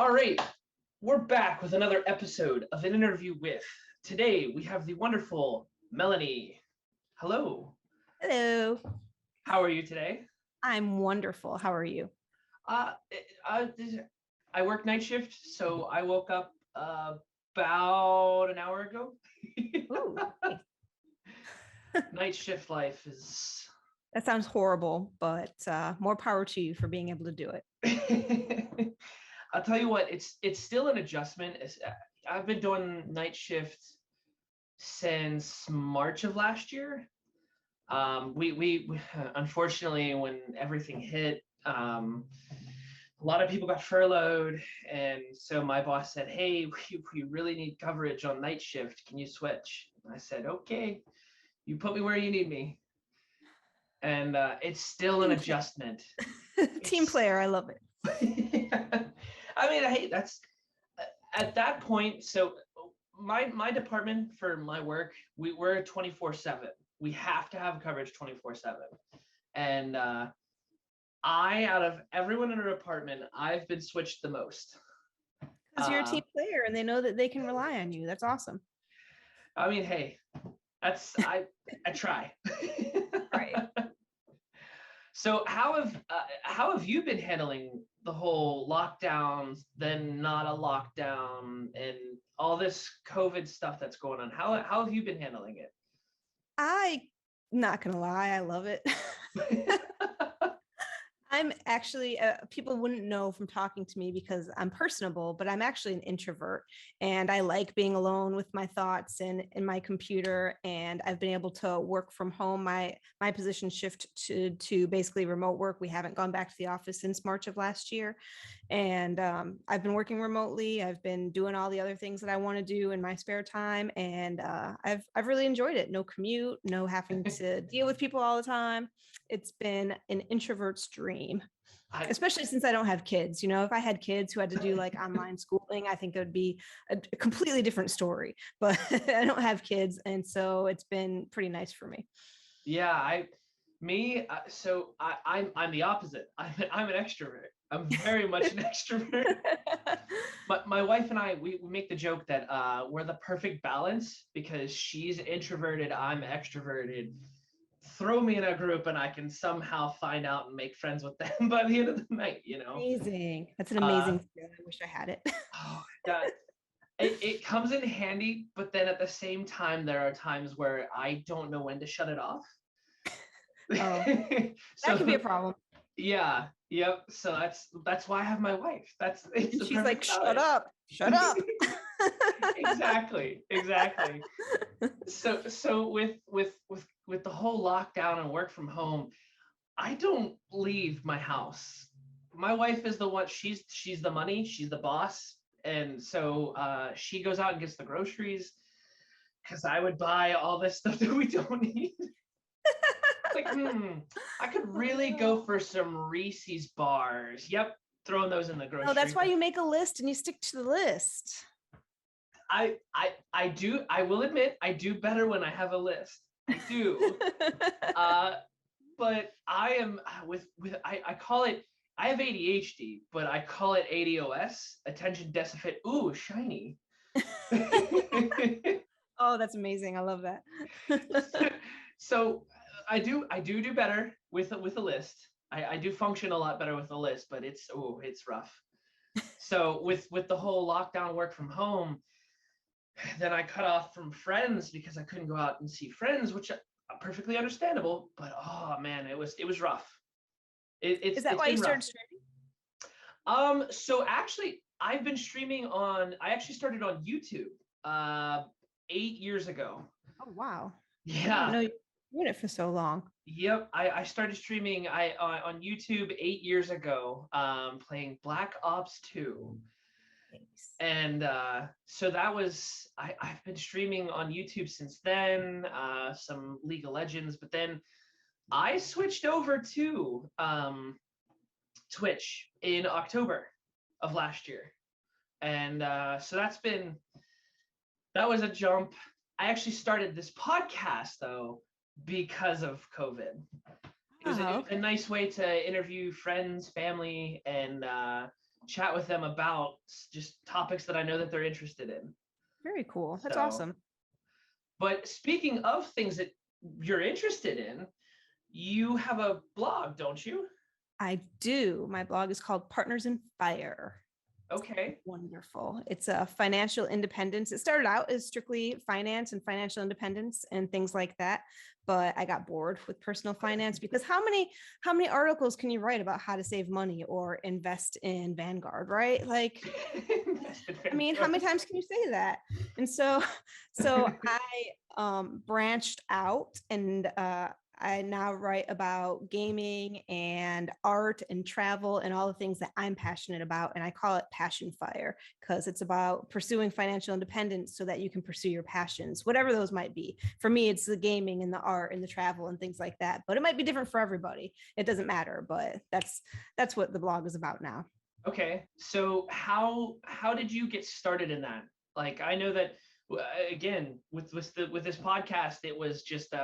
All right, we're back with another episode of An Interview With. Today we have the wonderful Melanie. Hello. Hello. How are you today? I'm wonderful. How are you? Uh, uh, I work night shift, so I woke up about an hour ago. Ooh, nice. Night shift life is. That sounds horrible, but more power to you for being able to do it. I'll tell you what, it's still an adjustment. I've been doing night shift since March of last year. We unfortunately, when everything hit, a lot of people got furloughed, and so my boss said, "Hey, we really need coverage on night shift. Can you switch?" And I said, "Okay, you put me where you need me." And it's still an adjustment. Team player, I love it. I mean, hey, that's at that point. So my department for my work, we're 24/7. We have to have coverage 24/7. And out of everyone in our department, I've been switched the most. Because you're a team player and they know that they can rely on you. That's awesome. I mean, hey, I try. Right. So how have you been handling the whole lockdowns, then not a lockdown, and all this COVID stuff that's going on? How have you been handling it? I'm not gonna lie, I love it. I'm actually, people wouldn't know from talking to me because I'm personable, but I'm actually an introvert and I like being alone with my thoughts and in my computer. And I've been able to work from home. My position shift to basically remote work. We haven't gone back to the office since March of last year. And I've been working remotely. I've been doing all the other things that I want to do in my spare time. And I've really enjoyed it. No commute, no having to deal with people all the time. It's been an introvert's dream, especially since I don't have kids. You know, if I had kids who had to do like online schooling, I think it would be a completely different story, but I don't have kids. And so it's been pretty nice for me. Yeah, I'm the opposite. I'm an extrovert. I'm very much an extrovert. But my wife and I, we make the joke that we're the perfect balance because she's introverted, I'm extroverted. Throw me in a group and I can somehow find out and make friends with them by the end of the night, you know? Amazing. That's an amazing skill. I wish I had it. Oh, God. It comes in handy, but then at the same time, there are times where I don't know when to shut it off. Oh, that can be a problem. Yeah. Yep. So that's why I have my wife. She's like, shut up. Exactly. So with the whole lockdown and work from home, I don't leave my house. My wife is the one. She's the money. She's the boss, and so she goes out and gets the groceries because I would buy all this stuff that we don't need. Like, I could really go for some Reese's bars. Yep, throwing those in the grocery. No, that's why you make a list and you stick to the list. I do. I will admit, I do better when I have a list. I do. But I am I call it. I have ADHD, but I call it ADOS, attention deficit. Ooh, shiny. Oh, that's amazing. I love that. So I do better with a list. I do function a lot better with a list, but it's rough. So with the whole lockdown work from home, then I cut off from friends because I couldn't go out and see friends, which perfectly understandable. But oh man, it was rough. Is that why you started streaming? So actually, I've been streaming on. I actually started on YouTube 8 years ago. Oh wow! Yeah. I know you've been doing it for so long. Yep, I started streaming on YouTube 8 years ago, playing Black Ops 2. Thanks. And so that was I've been streaming on YouTube since then, some League of Legends, but then I switched over to Twitch in October of last year. And so that was a jump. I actually started this podcast though because of COVID. It was a nice way to interview friends, family, and chat with them about just topics that I know that they're interested in. Very cool. That's So, awesome. but speaking of things that you're interested in, you have a blog, don't you? I do. My blog is called Partners in Fire. Okay. Wonderful. It's a financial independence. It started out as strictly finance and financial independence and things like that, but I got bored with personal finance because how many articles can you write about how to save money or invest in Vanguard, right? Like, I mean, how many times can you say that? And so I branched out, and I now write about gaming and art and travel and all the things that I'm passionate about. And I call it Passion Fire because it's about pursuing financial independence so that you can pursue your passions, whatever those might be. For me, it's the gaming and the art and the travel and things like that. But it might be different for everybody. It doesn't matter. But that's what the blog is about now. Okay. So how did you get started in that? Like I know that again with this podcast, it was just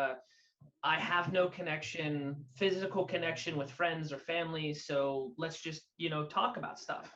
I have no connection, physical connection with friends or family. So let's just, talk about stuff.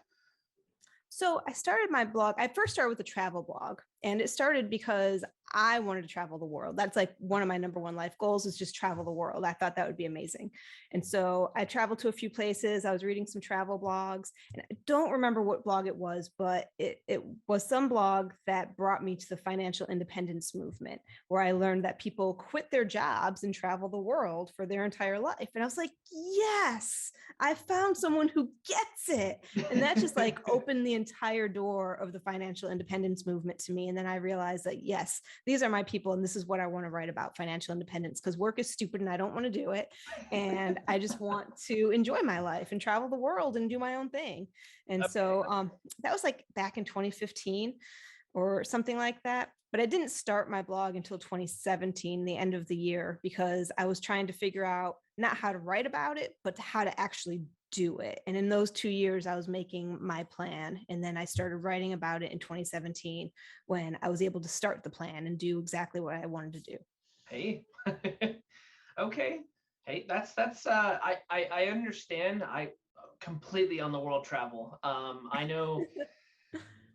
So I started my blog. I first started with a travel blog, and it started because I wanted to travel the world. That's like one of my number one life goals is just travel the world. I thought that would be amazing. And so I traveled to a few places. I was reading some travel blogs, and I don't remember what blog it was, but it was some blog that brought me to the financial independence movement, where I learned that people quit their jobs and travel the world for their entire life. And I was like, yes, I found someone who gets it. And that just like opened the entire door of the financial independence movement to me. And then I realized that, yes, these are my people. And this is what I want to write about, financial independence, because work is stupid and I don't want to do it. And I just want to enjoy my life and travel the world and do my own thing. And Okay. so that was like back in 2015 or something like that. But I didn't start my blog until 2017, the end of the year, because I was trying to figure out not how to write about it, but how to actually do it. And in those 2 years, I was making my plan. And then I started writing about it in 2017 when I was able to start the plan and do exactly what I wanted to do. Hey. Okay. Hey, that's I understand. I completely on the world travel. I know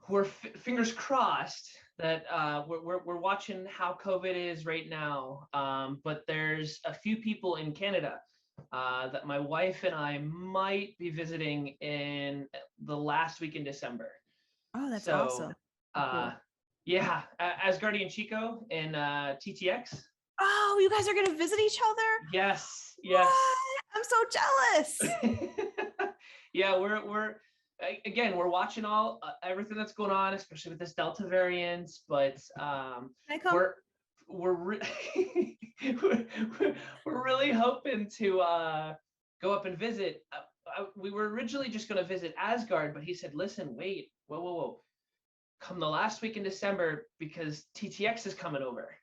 we're fingers crossed that we're watching how COVID is right now. But there's a few people in Canada that my wife and I might be visiting in the last week in December. Oh, that's So, awesome. uh, Cool. yeah, Asgardian and Chico in TTX. Oh, you guys are going to visit each other? Yes, yes. What? I'm so jealous. Yeah, we're again we're watching all everything that's going on, especially with this Delta variant. But Can I come? we're we're re- we're, we're really hoping to go up and visit. We were originally just going to visit Asgard, but he said, "Listen, wait, whoa, come the last week in December because TTX is coming over."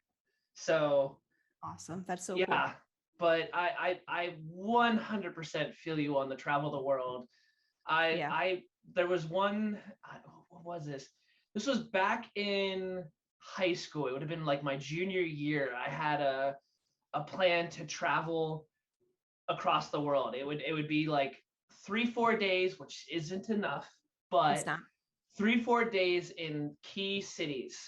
So Awesome. That's so cool. yeah, but I 100% feel you on the travel the world. Yeah. I there was one. What was this? This was back in high school. It would have been like my junior year. I had a plan to travel across the world. It would be like 3-4 days, which isn't enough, It's but not. 3-4 days in key cities.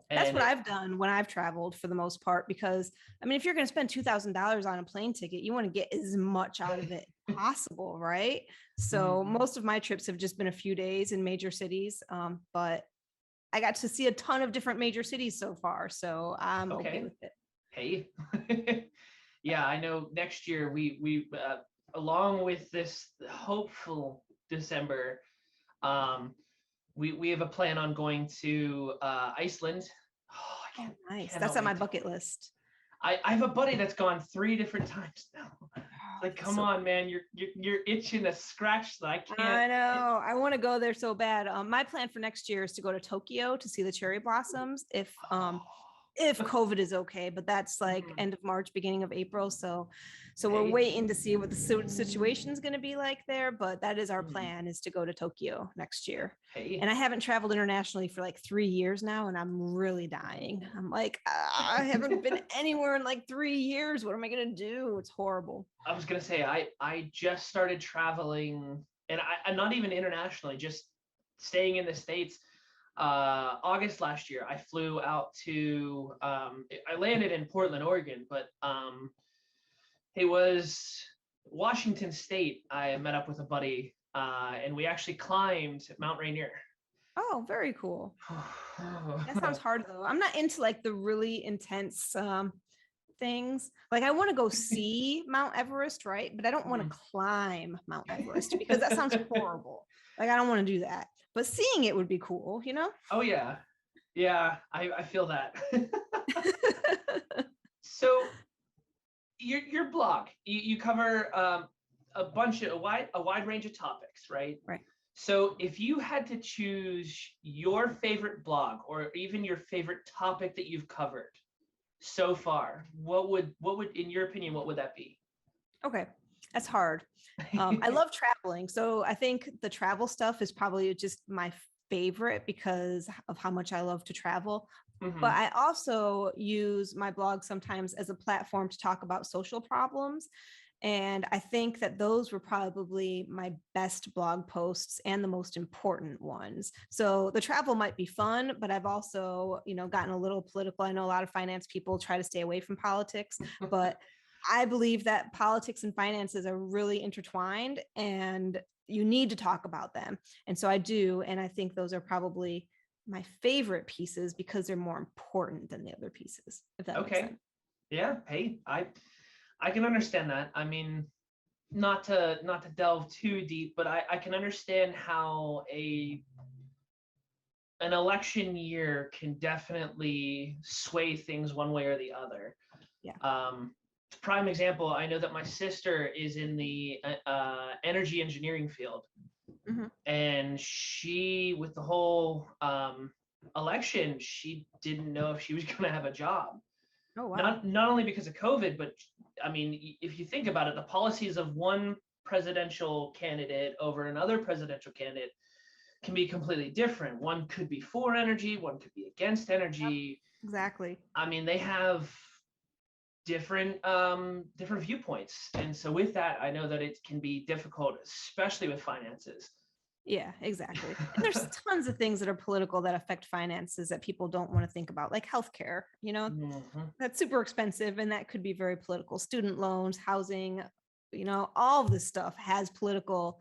That's And what I've done when I've traveled for the most part, because I mean, if you're going to spend $2,000 on a plane ticket, you want to get as much out of it possible, right? So most of my trips have just been a few days in major cities, but I got to see a ton of different major cities so far, so I'm okay okay, with it. hey, yeah, I know next year we along with this hopeful December, um, we have a plan on going to Iceland. Oh, Oh, nice. That's cannot on my wait. bucket list. I have a buddy that's gone 3 different times now. Oh, Like, that's come so on, man, you're itching to scratch that. I can't. I know. I want to go there so bad. My plan for next year is to go to Tokyo to see the cherry blossoms if COVID is okay, but that's like Mhm. end of March, beginning of April. So we're Hey. waiting to see what the situation is going to be like there, but that is our Mhm. plan, is to go to Tokyo next year. Hey. And I haven't traveled internationally for like 3 years now, and I'm really dying. I'm like, I haven't been anywhere in like 3 years. What am I going to do? It's horrible. I was gonna say I just started traveling and I'm not even internationally, just staying in the States. August last year, I flew out to, I landed in Portland, Oregon, but it was Washington State. I met up with a buddy, and we actually climbed Mount Rainier. Oh, very cool. That sounds hard though. I'm not into like the really intense things. Like I want to go see Mount Everest, right? But I don't want to climb Mount Everest because that sounds horrible. Like I don't want to do that. But seeing it would be cool, you know? Oh yeah. Yeah, I feel that. So your blog, you cover a wide range of topics, right? Right. So if you had to choose your favorite blog or even your favorite topic that you've covered so far, what would in your opinion, what would that be? Okay. That's hard. I love traveling. So I think the travel stuff is probably just my favorite because of how much I love to travel. But I also use my blog sometimes as a platform to talk about social problems. And I think that those were probably my best blog posts and the most important ones. So the travel might be fun, but I've also, gotten a little political. I know a lot of finance people try to stay away from politics, but I believe that politics and finances are really intertwined and you need to talk about them. And so I do. And I think those are probably my favorite pieces because they're more important than the other pieces, if that makes sense. Yeah. Hey, I can understand that. I mean, not to delve too deep, but I can understand how an election year can definitely sway things one way or the other. Yeah. Prime example, I know that my sister is in the energy engineering field, and she, with the whole election, she didn't know if she was going to have a job. Oh, wow. Not only because of COVID, but I mean, if you think about it, the policies of one presidential candidate over another presidential candidate can be completely different. One could be for energy, one could be against energy. Yep, exactly. I mean, they have different viewpoints, and so with that, I know that it can be difficult, especially with finances. Yeah, exactly. And there's tons of things that are political that affect finances that people don't want to think about, like healthcare, that's super expensive and that could be very political. Student loans, housing, all of this stuff has political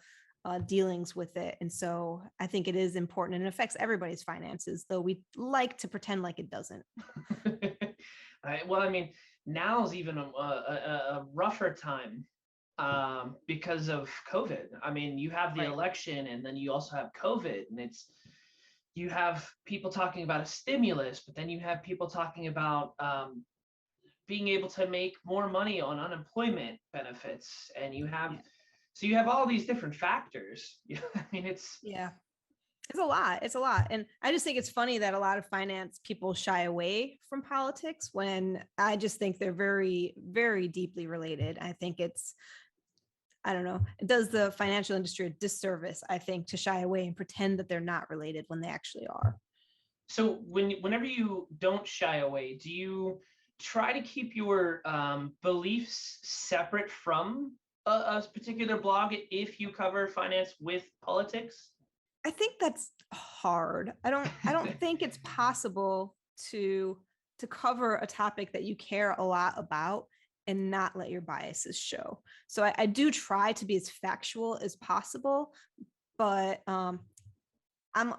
dealings with it. And so I think it is important and it affects everybody's finances, though we like to pretend like it doesn't. Well, I mean, now's even a rougher time because of COVID. I mean, you have the election and then you also have COVID, and you have people talking about a stimulus, but then you have people talking about being able to make more money on unemployment benefits, and you have all these different factors. I mean, it's a lot. And I just think it's funny that a lot of finance people shy away from politics when I just think they're very, very deeply related. I don't know, it does the financial industry a disservice, I think, to shy away and pretend that they're not related when they actually are. So whenever you don't shy away, do you try to keep your beliefs separate from a particular blog if you cover finance with politics? I think that's hard. I don't think it's possible to cover a topic that you care a lot about and not let your biases show. So I do try to be as factual as possible, but I'm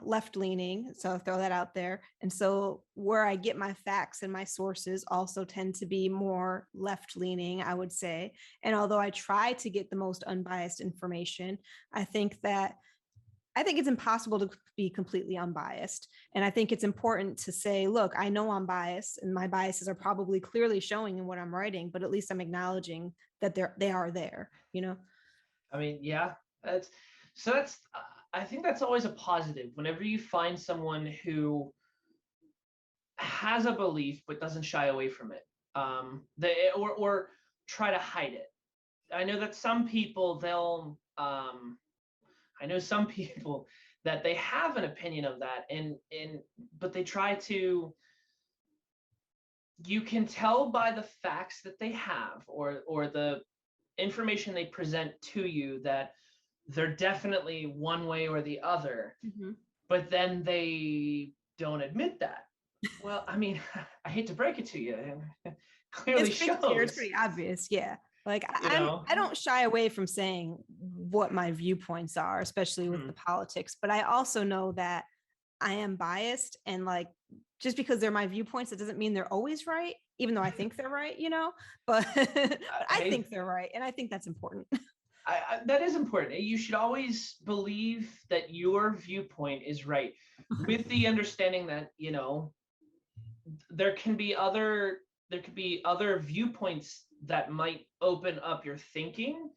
left leaning, so I'll throw that out there. And so where I get my facts and my sources also tend to be more left leaning, I would say. And although I try to get the most unbiased information, I think it's impossible to be completely unbiased. And I think it's important to say, look, I know I'm biased and my biases are probably clearly showing in what I'm writing, but at least I'm acknowledging that they are there, I mean, yeah, I think that's always a positive whenever you find someone who has a belief but doesn't shy away from it, or try to hide it. I know that some people I know some people that they have an opinion of that, but they try to. You can tell by the facts that they have, or the information they present to you, that they're definitely one way or the other, but then they don't admit that. Well, I mean, I hate to break it to you, it clearly It's pretty clear. It's shows, pretty obvious. Yeah. Like you know. I don't shy away from saying what my viewpoints are, especially with the politics, but I also know that I am biased, and like just because they're my viewpoints, it doesn't mean they're always right, even though I think they're right, but but I think they're right, and I think that's important. That is important. You should always believe that your viewpoint is right, with the understanding that, there can be other viewpoints that might open up your thinking.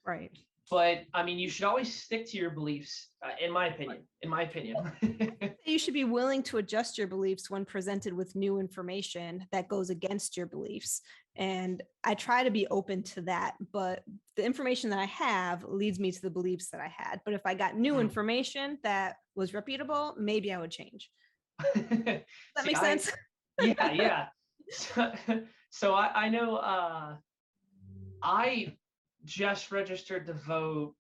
Right. But I mean, you should always stick to your beliefs, in my opinion. You should be willing to adjust your beliefs when presented with new information that goes against your beliefs. And I try to be open to that, but the information that I have leads me to the beliefs that I had. But if I got new information that was reputable, maybe I would change. Does that make sense? Yeah. So I know, I just registered to vote.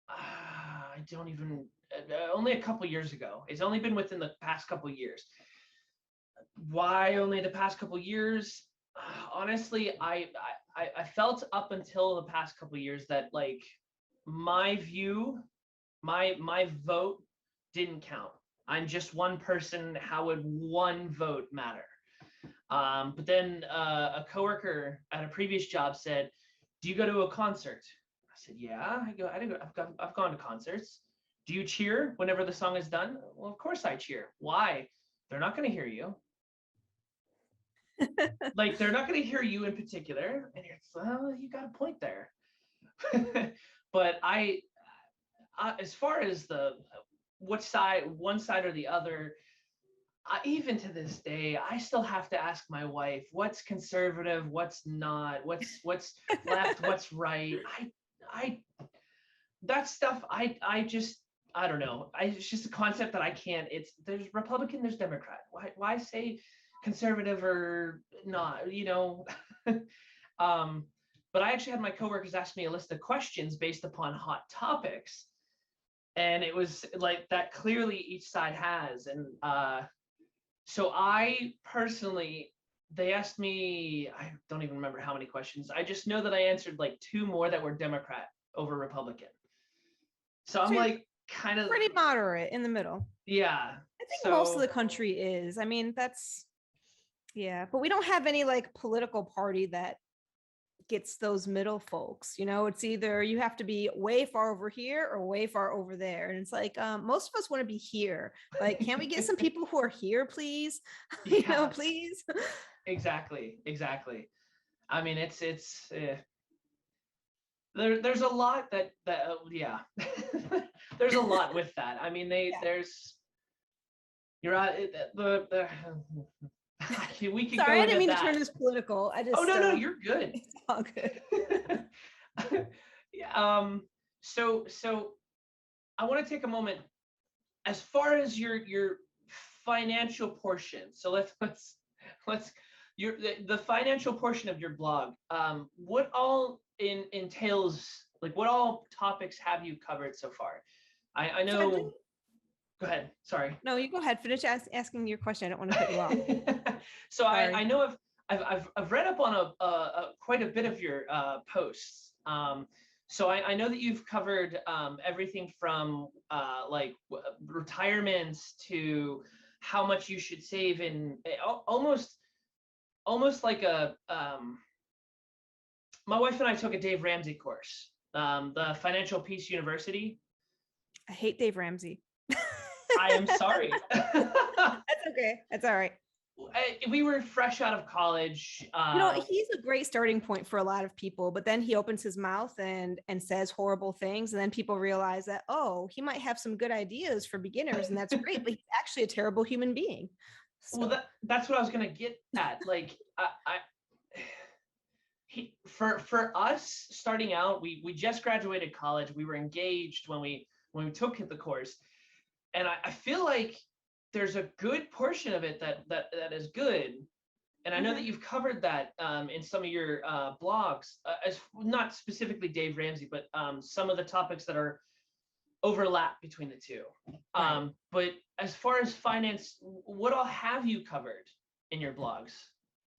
I don't even, only a couple years ago. It's only been within the past couple years. Why only the past couple years? Honestly, I felt up until the past couple years that, like, my vote didn't count. I'm just one person. How would one vote matter? But then a coworker at a previous job said, "Do you go to a concert?" I said, "Yeah, I go. I've gone to concerts." "Do you cheer whenever the song is done?" "Well, of course I cheer." "Why?" "They're not going to hear you." Like, they're not going to hear you in particular. And it's, well, you got a point there. But as far as one side or the other, even to this day, I still have to ask my wife, what's conservative, what's not, what's left, what's right. I that stuff, I just, I don't know. It's just a concept that I can't. There's Republican, there's Democrat. Why say conservative or not? But I actually had my coworkers ask me a list of questions based upon hot topics, and it was like that. Clearly, each side has, and so I personally, they asked me, I don't even remember how many questions. I just know that I answered like 2 more that were Democrat over Republican. So I'm like kind of pretty moderate in the middle. Yeah. I think most of the country is. I mean, yeah, but we don't have any like political party that gets those middle folks. It's either you have to be way far over here or way far over there, and it's like most of us want to be here. Like, can't we get some people who are here, please? Please. Exactly. I mean, it's there's a lot that yeah. There's a lot with that. I mean, there's, you're right. We could Sorry, go I didn't mean that. to turn this political. I just Oh no, you're good. It's all good. Yeah, so I want to take a moment as far as your financial portion. So let's the financial portion of your blog. What all entails, like, what all topics have you covered so far? I know. Go ahead. Sorry. No, you go ahead. Finish asking your question. I don't want to cut you off. So I know I've read up on quite a bit of your posts. So I know that you've covered everything from like retirements to how much you should save in almost like a my wife and I took a Dave Ramsey course, the Financial Peace University. I hate Dave Ramsey. I am sorry. That's okay. That's all right. We were fresh out of college. He's a great starting point for a lot of people, but then he opens his mouth and says horrible things, and then people realize that, oh, he might have some good ideas for beginners, and that's great, but he's actually a terrible human being. So. Well, that's what I was gonna get at. Like, for us starting out, we just graduated college. We were engaged when we took the course, and I feel like there's a good portion of it that is good, And I know that you've covered that in some of your blogs, as not specifically Dave Ramsey, but some of the topics that are overlap between the two. Right. But as far as finance, what all have you covered in your blogs?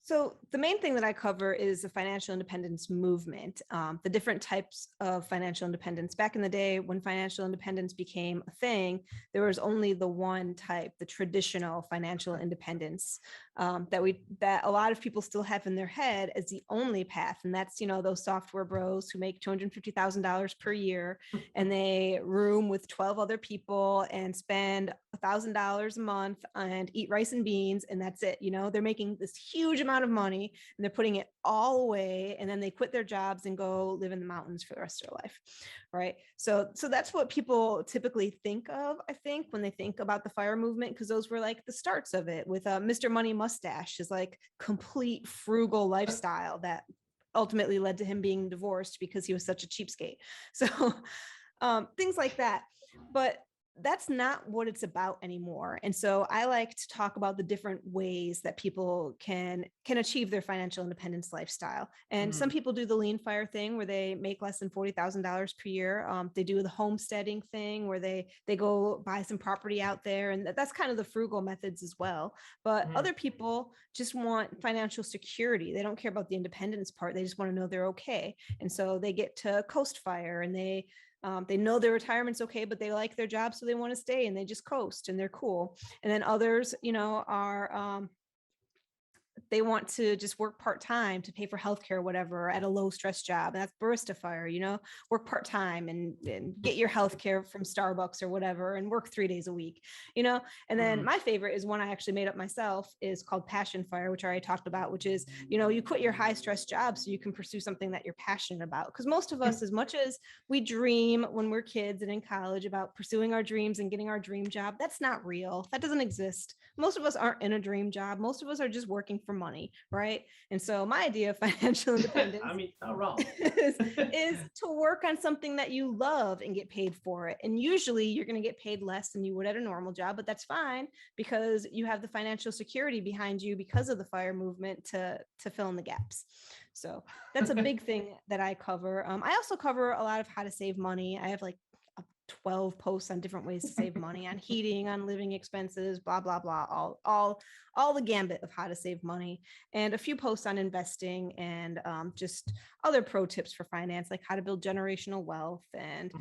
So the main thing that I cover is the financial independence movement, the different types of financial independence. Back in the day when financial independence became a thing, there was only the one type, the traditional financial independence, that a lot of people still have in their head as the only path. And that's, those software bros who make $250,000 per year and they room with 12 other people and spend $1,000 a month and eat rice and beans, and that's it. They're making this huge amount of money and they're putting it all away, and then they quit their jobs and go live in the mountains for the rest of their life, right? So that's what people typically think of, I think, when they think about the FIRE movement, because those were like the starts of it, with Mr. Money Mustache, his like complete frugal lifestyle that ultimately led to him being divorced because he was such a cheapskate. So things like that. But that's not what it's about anymore. And so I like to talk about the different ways that people can achieve their financial independence lifestyle. And some people do the lean fire thing where they make less than $40,000 per year. They do the homesteading thing where they go buy some property out there. And that's kind of the frugal methods as well. But other people just want financial security. They don't care about the independence part. They just want to know they're okay. And so they get to coast fire, and they know their retirement's okay, but they like their job, so they want to stay and they just coast and they're cool. And then others, are they want to just work part-time to pay for healthcare or whatever at a low stress job. And that's barista fire, work part-time and get your healthcare from Starbucks or whatever and work 3 days a week, And then my favorite is one I actually made up myself, is called passion fire, which I already talked about, which is, you quit your high stress job so you can pursue something that you're passionate about. Because most of us, as much as we dream when we're kids and in college about pursuing our dreams and getting our dream job, that's not real. That doesn't exist. Most of us aren't in a dream job. Most of us are just working for money, right? And so my idea of financial independence I mean, not wrong. is to work on something that you love and get paid for it. And usually you're going to get paid less than you would at a normal job, but that's fine because you have the financial security behind you because of the FIRE movement to fill in the gaps. So that's a big thing that I cover. I also cover a lot of how to save money. I have like 12 posts on different ways to save money, on heating, on living expenses, blah, blah, blah, all the gambit of how to save money, and a few posts on investing and just other pro tips for finance, like how to build generational wealth and,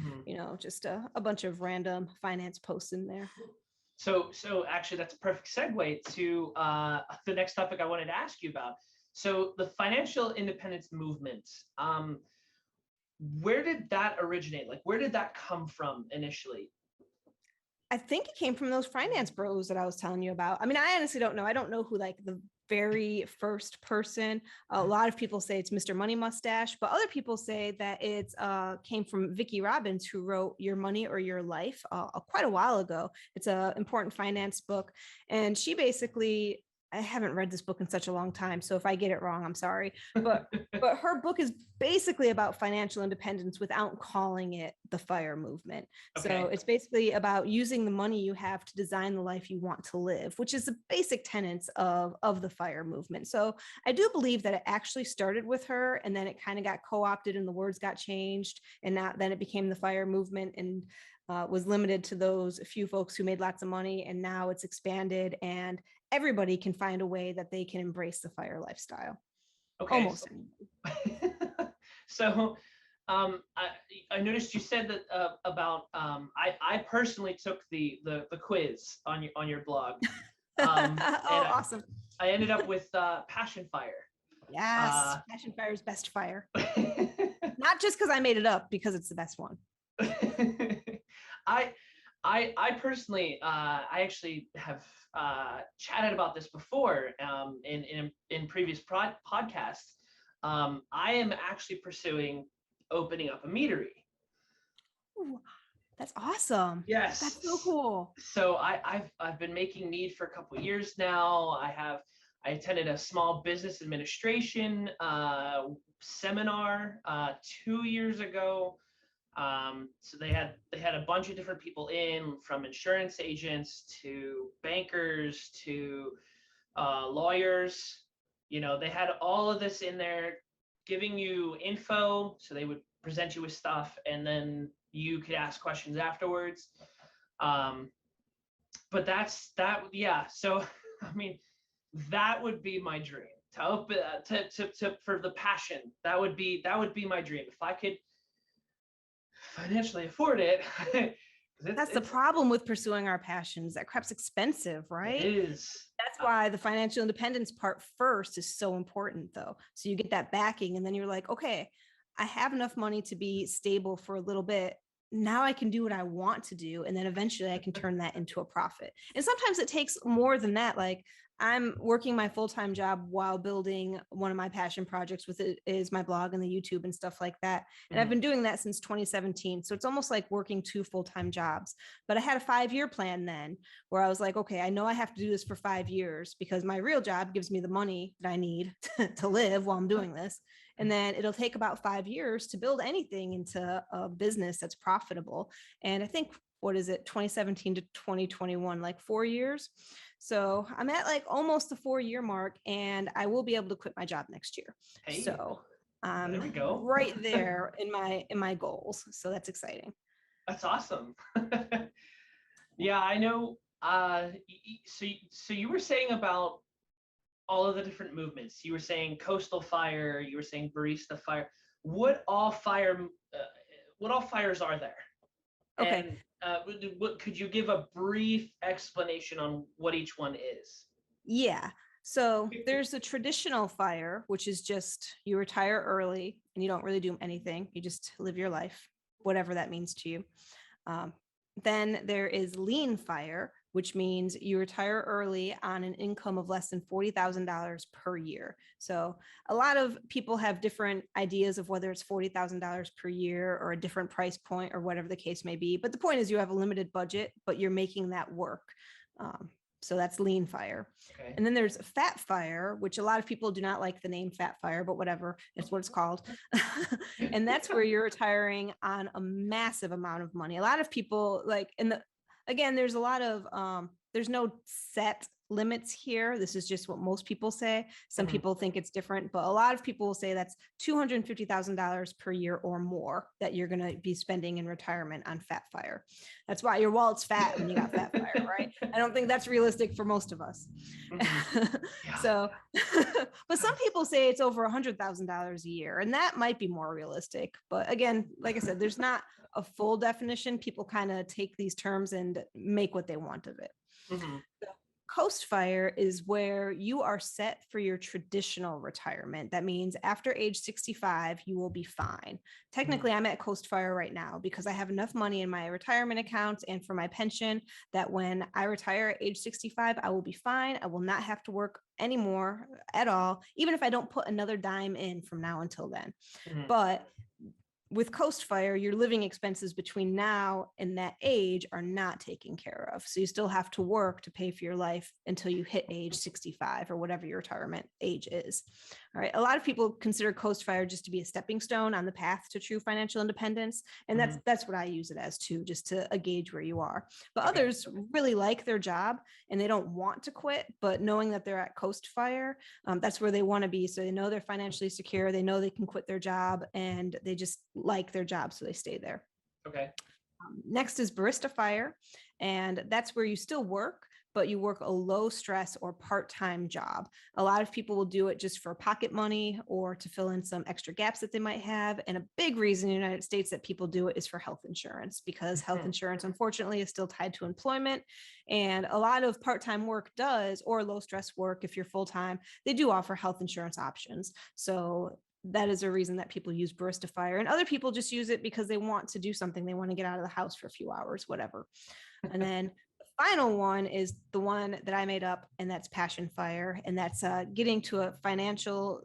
just a bunch of random finance posts in there. So actually that's a perfect segue to the next topic I wanted to ask you about. So the financial independence movement, where did that originate? Like, where did that come from initially? I think it came from those finance bros that I was telling you about. I mean, I honestly don't know. I don't know who like the very first person. A lot of people say it's Mr. Money Mustache, but other people say that it's came from Vicki Robbins, who wrote Your Money or Your Life quite a while ago. It's an important finance book. And she basically, I haven't read this book in such a long time, so if I get it wrong, I'm sorry. But her book is basically about financial independence without calling it the FIRE movement. Okay. So it's basically about using the money you have to design the life you want to live, which is the basic tenets of the FIRE movement. So I do believe that it actually started with her, and then it kind of got co-opted and the words got changed, and then it became the FIRE movement and was limited to those few folks who made lots of money. And now it's expanded and everybody can find a way that they can embrace the FIRE lifestyle. Okay. Almost. So I noticed you said that about I personally took the quiz on your blog. Awesome. I ended up with passion fire. Yes, passion fire is best fire. Not just because I made it up, because it's the best one. I personally, I actually have chatted about this before in previous podcasts. I am actually pursuing opening up a meadery. Ooh, that's awesome. Yes, that's so cool. So I've been making mead for a couple of years now. I attended a small business administration seminar 2 years ago. So they had a bunch of different people in, from insurance agents to bankers to lawyers. They had all of this in there giving you info, so they would present you with stuff, and then you could ask questions afterwards. But yeah. So, I mean, that would be my dream to open to for the passion. That would be my dream if I could financially afford it. That's the problem with pursuing our passions. That crap's expensive, right? It is. That's why the financial independence part first is so important, though. So you get that backing, and then you're like, okay, I have enough money to be stable for a little bit. Now I can do what I want to do. And then eventually I can turn that into a profit. And sometimes it takes more than that. Like, I'm working my full-time job while building one of my passion projects, with it is my blog and the YouTube and stuff like that. And I've been doing that since 2017. So it's almost like working 2 full-time jobs. But I had a 5-year plan then where I was like, okay, I know I have to do this for 5 years because my real job gives me the money that I need to live while I'm doing this. And then it'll take about 5 years to build anything into a business that's profitable. And I think, what is it, 2017 to 2021, like 4 years. So I'm at like almost the 4-year mark, and I will be able to quit my job next year. Hey, so there we go. right there in my goals. So that's exciting. That's awesome. Yeah, I know. So you were saying about all of the different movements. You were saying coastal fire. You were saying barista fire. What all fires are there? Okay. And what could you give a brief explanation on what each one is? Yeah. So there's a traditional fire, which is just you retire early and you don't really do anything. You just live your life, whatever that means to you. Then there is lean fire, which means you retire early on an income of less than $40,000 per year. So a lot of people have different ideas of whether it's $40,000 per year or a different price point or whatever the case may be. But the point is you have a limited budget, but you're making that work. So that's lean fire. Okay. And then there's fat fire, which a lot of people do not like the name fat fire, but whatever, it's what it's called. And that's where you're retiring on a massive amount of money. A lot of people like, again, there's a lot of, there's no set limits here. This is just what most people say. Some people think it's different, but a lot of people will say that's $250,000 per year or more that you're going to be spending in retirement on fat fire. That's why your wallet's fat when you got fat fire, right? I don't think that's realistic for most of us. Yeah. So, but some people say it's over $100,000 a year, and that might be more realistic. But again, like I said, there's not a full definition. People kind of take these terms and make what they want of it. Coast fire is where you are set for your traditional retirement. That means after age 65, you will be fine. Technically, I'm at coast fire right now because I have enough money in my retirement accounts and for my pension that when I retire at age 65, I will be fine. I will not have to work anymore at all, even if I don't put another dime in from now until then. But with coast fire, your living expenses between now and that age are not taken care of. So you still have to work to pay for your life until you hit age 65 or whatever your retirement age is. All right. A lot of people consider coast fire just to be a stepping stone on the path to true financial independence. And that's what I use it as too, just to gauge where you are. But others really like their job and they don't want to quit, but knowing that they're at coast fire, that's where they want to be. So they know they're financially secure. They know they can quit their job and they just like their job. So they stay there. Okay. Next is barista fire. And that's where you still work, but you work a low stress or part-time job. A lot of people will do it just for pocket money or to fill in some extra gaps that they might have. And a big reason in the United States that people do it is for health insurance, because health insurance, unfortunately, is still tied to employment. And a lot of part-time work does, or low stress work, if you're full-time, they do offer health insurance options. So that is a reason that people use barista fire, and other people just use it because they want to do something. They want to get out of the house for a few hours, whatever. And then the final one is the one that I made up, and that's passion fire. And that's getting to a financial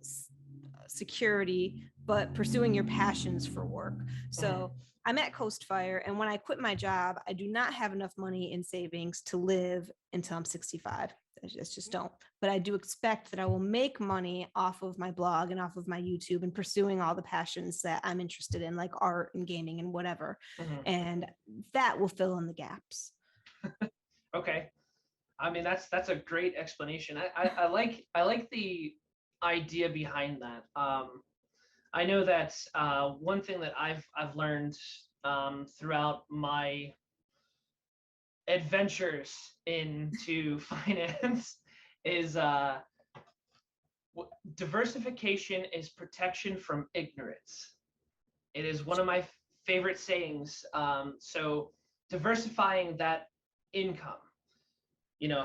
security, but pursuing your passions for work. So I'm at Coast Fire, and when I quit my job, I do not have enough money in savings to live until I'm 65. I just don't. But I do expect that I will make money off of my blog and off of my YouTube and pursuing all the passions that I'm interested in, like art and gaming and whatever. And that will fill in the gaps. Okay. I mean, that's a great explanation. I like the idea behind that. I know that one thing that I've learned throughout my adventures into finance is diversification is protection from ignorance. It is one of my favorite sayings. So diversifying that income,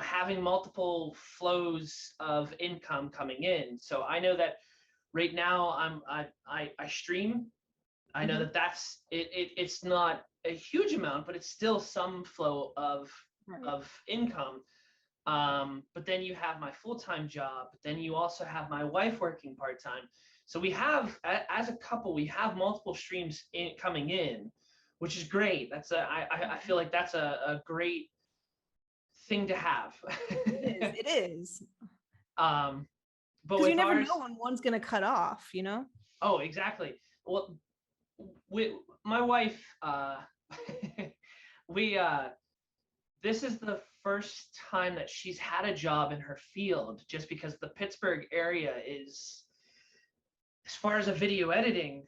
having multiple flows of income coming in. So I know that right now I stream. I know that that's it's not a huge amount, but it's still some flow of income. But then you have my full-time job, but then you also have my wife working part-time. So we have, as a couple, we have multiple streams coming in, which is great. I feel like that's a great thing to have. It is. But because you never know when one's going to cut off, Oh, exactly. Well, my wife, this is the first time that she's had a job in her field, just because the Pittsburgh area is, as far as a video editing,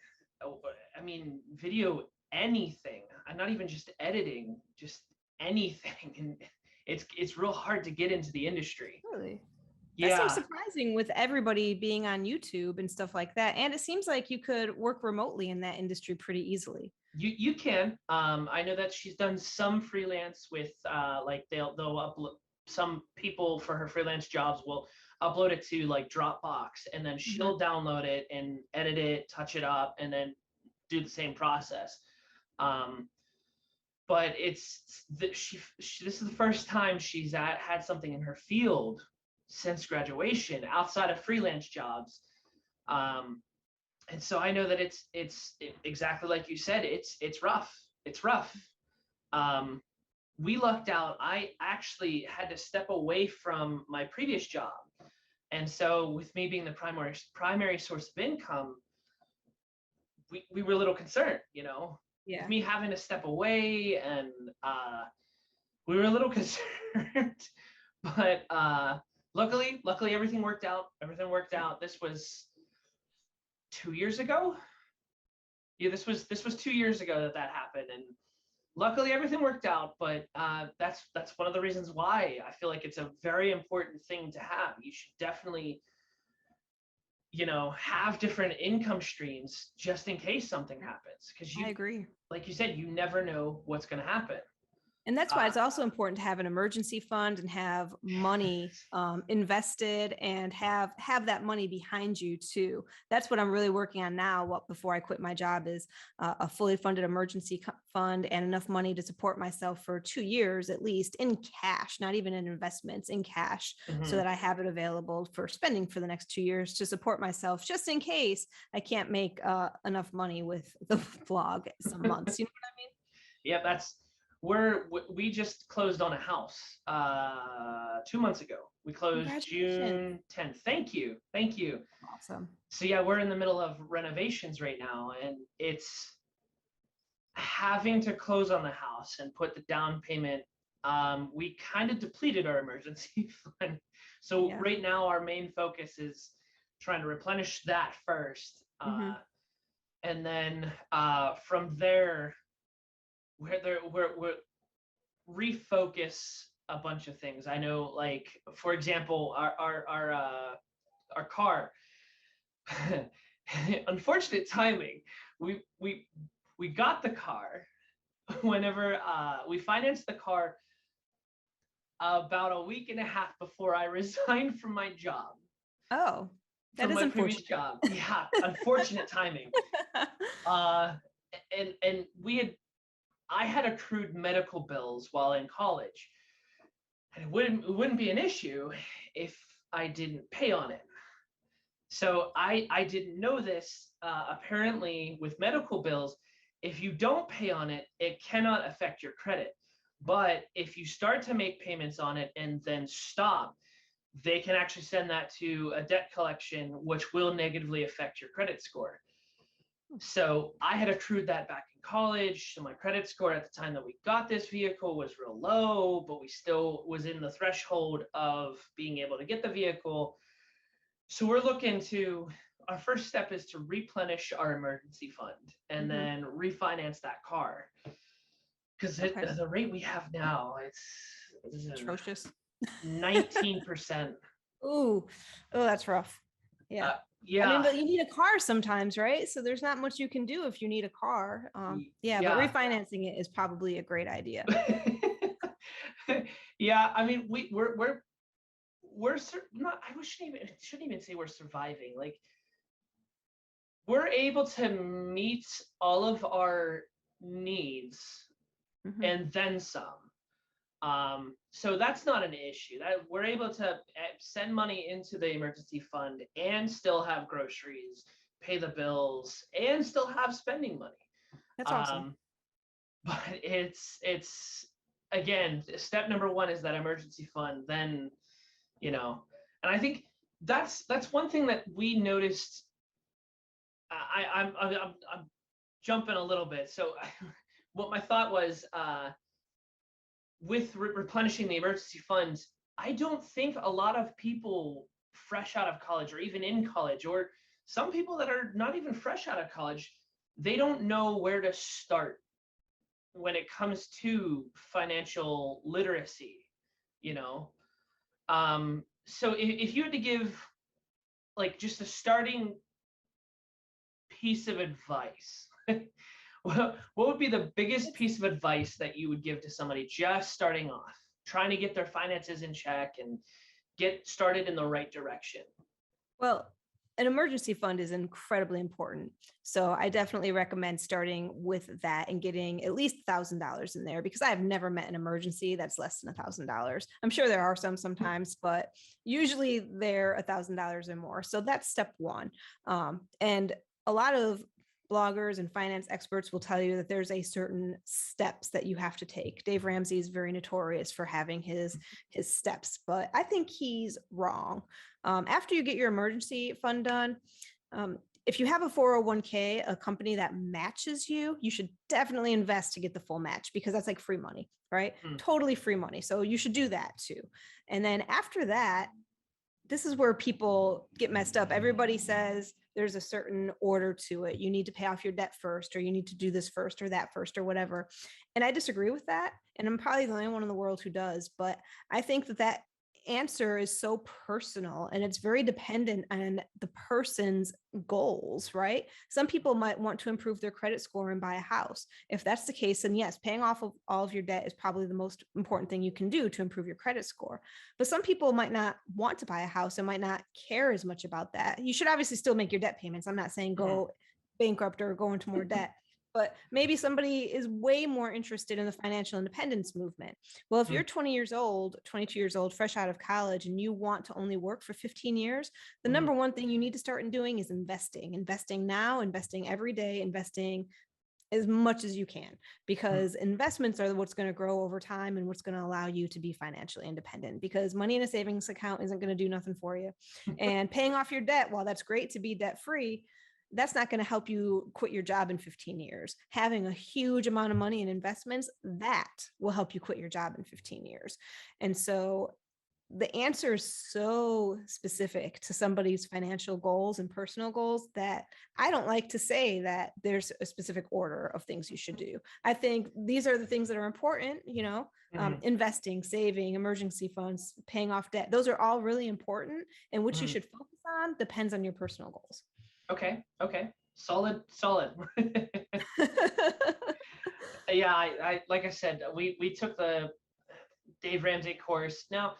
I mean, video anything, I'm not even just editing, just anything. And it's real hard to get into the industry. Really? Yeah. That seems surprising with everybody being on YouTube and stuff like that. And it seems like you could work remotely in that industry pretty easily. You can. I know that she's done some freelance with like they'll upload, some people for her freelance jobs will upload it to like Dropbox, and then she'll download it and edit it, touch it up, and then do the same process. But this is the first time she's had something in her field since graduation outside of freelance jobs. And so I know that it's exactly like you said. It's rough. It's rough. We lucked out. I actually had to step away from my previous job, and so with me being the primary source of income, we were a little concerned. Yeah. With me having to step away, and we were a little concerned. But luckily everything worked out. This was 2 years ago. Yeah, this was 2 years ago that happened, and luckily everything worked out. But that's one of the reasons why I feel like it's a very important thing to have. You should definitely, have different income streams just in case something happens, because I agree. Like you said, you never know what's going to happen. And that's why it's also important to have an emergency fund and have money invested and have that money behind you too. That's what I'm really working on now. Before I quit my job is a fully funded emergency fund and enough money to support myself for 2 years at least in cash, not even in investments, in cash, so that I have it available for spending for the next 2 years to support myself, just in case I can't make enough money with the vlog some months. You know what I mean? Yeah, we just closed on a house 2 months ago. We closed June 10th. Thank you. Awesome. So yeah, we're in the middle of renovations right now, and it's having to close on the house and put the down payment. We kind of depleted our emergency fund. So right now our main focus is trying to replenish that first. And then from there, we're refocus a bunch of things. I know, like, for example, our car. Unfortunate timing. We got the car whenever we financed the car about a week and a half before I resigned from my job. Oh, that is my unfortunate. Previous job. Yeah, unfortunate timing. And I had accrued medical bills while in college, and it wouldn't be an issue if I didn't pay on it. So I didn't know this. Apparently, with medical bills, if you don't pay on it, it cannot affect your credit. But if you start to make payments on it and then stop, they can actually send that to a debt collection, which will negatively affect your credit score. So I had accrued that back in college. So my credit score at the time that we got this vehicle was real low, but we still was in the threshold of being able to get the vehicle. So we're looking to, our first step is to replenish our emergency fund and then refinance that car. Because the rate we have now, it's Atrocious. 19%. Ooh, oh, that's rough. Yeah. Yeah. I mean, but you need a car sometimes, right? So there's not much you can do if you need a car. Yeah, but refinancing it is probably a great idea. Yeah, I mean, we're not. Shouldn't even say we're surviving. Like, we're able to meet all of our needs and then some. So that's not an issue. That we're able to send money into the emergency fund and still have groceries, pay the bills, and still have spending money. That's awesome. But it's again, step number one is that emergency fund. Then, and I think that's one thing that we noticed. I'm jumping a little bit. So what my thought was, with replenishing the emergency funds, I don't think a lot of people fresh out of college or even in college, or some people that are not even fresh out of college, they don't know where to start when it comes to financial literacy, So if you had to give like just a starting piece of advice, what would be the biggest piece of advice that you would give to somebody just starting off, trying to get their finances in check and get started in the right direction? Well, an emergency fund is incredibly important. So I definitely recommend starting with that and getting at least $1,000 in there, because I've never met an emergency that's less than $1,000. I'm sure there are some sometimes, but usually they're $1,000 or more. So that's step one. And a lot of bloggers and finance experts will tell you that there's a certain steps that you have to take. Dave Ramsey is very notorious for having his steps, but I think he's wrong. After you get your emergency fund done, if you have a 401k, a company that matches you, you should definitely invest to get the full match, because that's like free money, right? Totally free money. So you should do that too. And then after that, this is where people get messed up. Everybody says there's a certain order to it. You need to pay off your debt first, or you need to do this first or that first or whatever. And I disagree with that. And I'm probably the only one in the world who does, but I think that answer is so personal and it's very dependent on the person's goals, right? Some people might want to improve their credit score and buy a house. If that's the case, then yes, paying off of all of your debt is probably the most important thing you can do to improve your credit score. But some people might not want to buy a house and might not care as much about that. You should obviously still make your debt payments. I'm not saying go bankrupt or go into more debt. But maybe somebody is way more interested in the financial independence movement. Well, if you're 20 years old, 22 years old, fresh out of college, and you want to only work for 15 years, the number one thing you need to start doing is investing now, investing every day, investing as much as you can, because investments are what's going to grow over time and what's going to allow you to be financially independent, because money in a savings account isn't going to do nothing for you. And paying off your debt, while that's great to be debt free, that's not going to help you quit your job in 15 years. Having a huge amount of money in investments, that will help you quit your job in 15 years. And so the answer is so specific to somebody's financial goals and personal goals that I don't like to say that there's a specific order of things you should do. I think these are the things that are important, investing, saving, emergency funds, paying off debt. Those are all really important. And what you should focus on depends on your personal goals. Okay. Solid. Yeah, I like I said, we took the Dave Ramsey course. Now,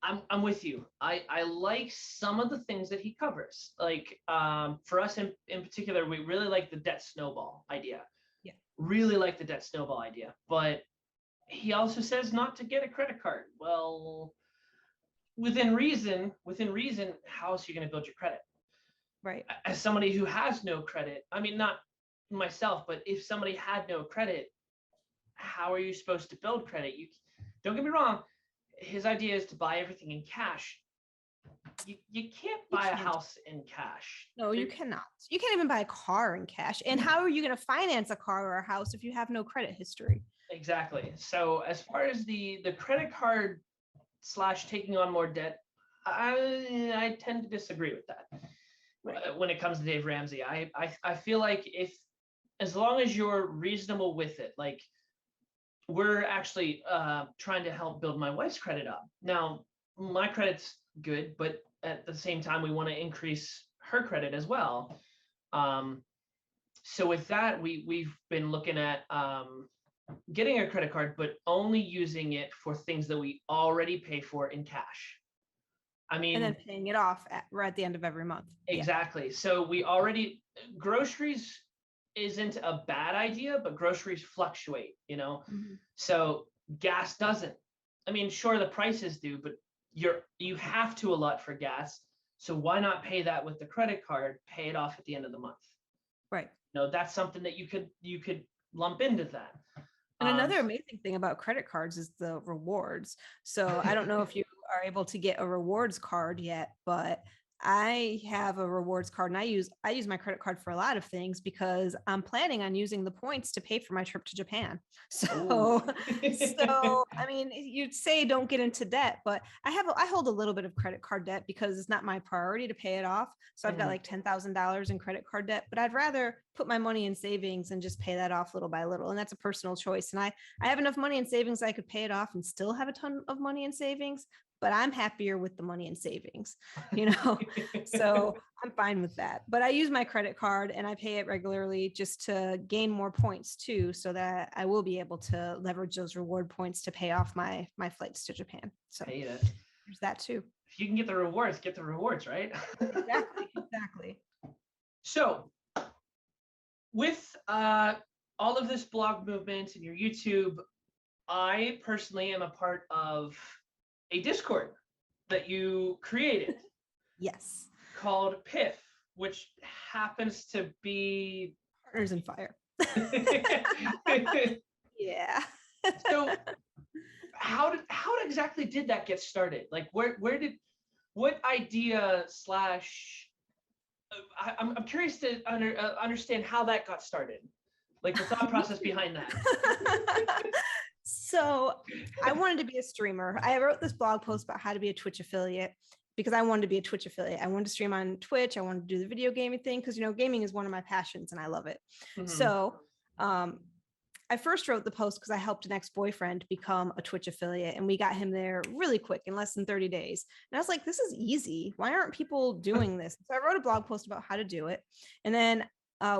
I'm with you. I like some of the things that he covers. Like, for us in particular, we really like the debt snowball idea. Yeah. Really like the debt snowball idea. But he also says not to get a credit card. Well, within reason, how else are you going to build your credit? Right. As somebody who has no credit, I mean, not myself, but if somebody had no credit, how are you supposed to build credit? You don't get me wrong. His idea is to buy everything in cash. You can't buy a house in cash. No, you cannot. You can't even buy a car in cash. And how are you going to finance a car or a house if you have no credit history? Exactly. So as far as the credit card / taking on more debt, I tend to disagree with that. Right. When it comes to Dave Ramsey, I feel like as long as you're reasonable with it, like we're actually trying to help build my wife's credit up. Now, my credit's good, but at the same time, we want to increase her credit as well. So with that, we've been looking at getting a credit card, but only using it for things that we already pay for in cash. I mean, and then paying it off right at the end of every month. Exactly. So groceries isn't a bad idea, but groceries fluctuate, Mm-hmm. So gas doesn't. I mean, sure, the prices do, but you have to allot for gas. So why not pay that with the credit card, pay it off at the end of the month? Right. That's something that you could lump into that. And another amazing thing about credit cards is the rewards. So I don't know if you are able to get a rewards card yet, but I have a rewards card and I use my credit card for a lot of things because I'm planning on using the points to pay for my trip to Japan. So I mean, you'd say don't get into debt, but I hold a little bit of credit card debt because it's not my priority to pay it off. So I've got like $10,000 in credit card debt, but I'd rather put my money in savings and just pay that off little by little. And that's a personal choice. And I have enough money in savings I could pay it off and still have a ton of money in savings, but I'm happier with the money in savings, so I'm fine with that. But I use my credit card and I pay it regularly just to gain more points too, so that I will be able to leverage those reward points to pay off my flights to Japan. So there's that too. If you can get the rewards, right? Exactly. So with all of this blog movement and your YouTube, I personally am a part of a Discord that you created. Yes. Called PIF, which happens to be Partners in Fire. Yeah. So how exactly did that get started? Like what idea / I'm curious to understand how that got started, like the thought process behind that. So I wanted to be a streamer. I wrote this blog post about how to be a Twitch affiliate because I wanted to be a Twitch affiliate. I wanted to stream on Twitch. I wanted to do the video gaming thing because, gaming is one of my passions and I love it. Mm-hmm. So I first wrote the post because I helped an ex-boyfriend become a Twitch affiliate and we got him there really quick in less than 30 days. And I was like, this is easy. Why aren't people doing this? So I wrote a blog post about how to do it. And then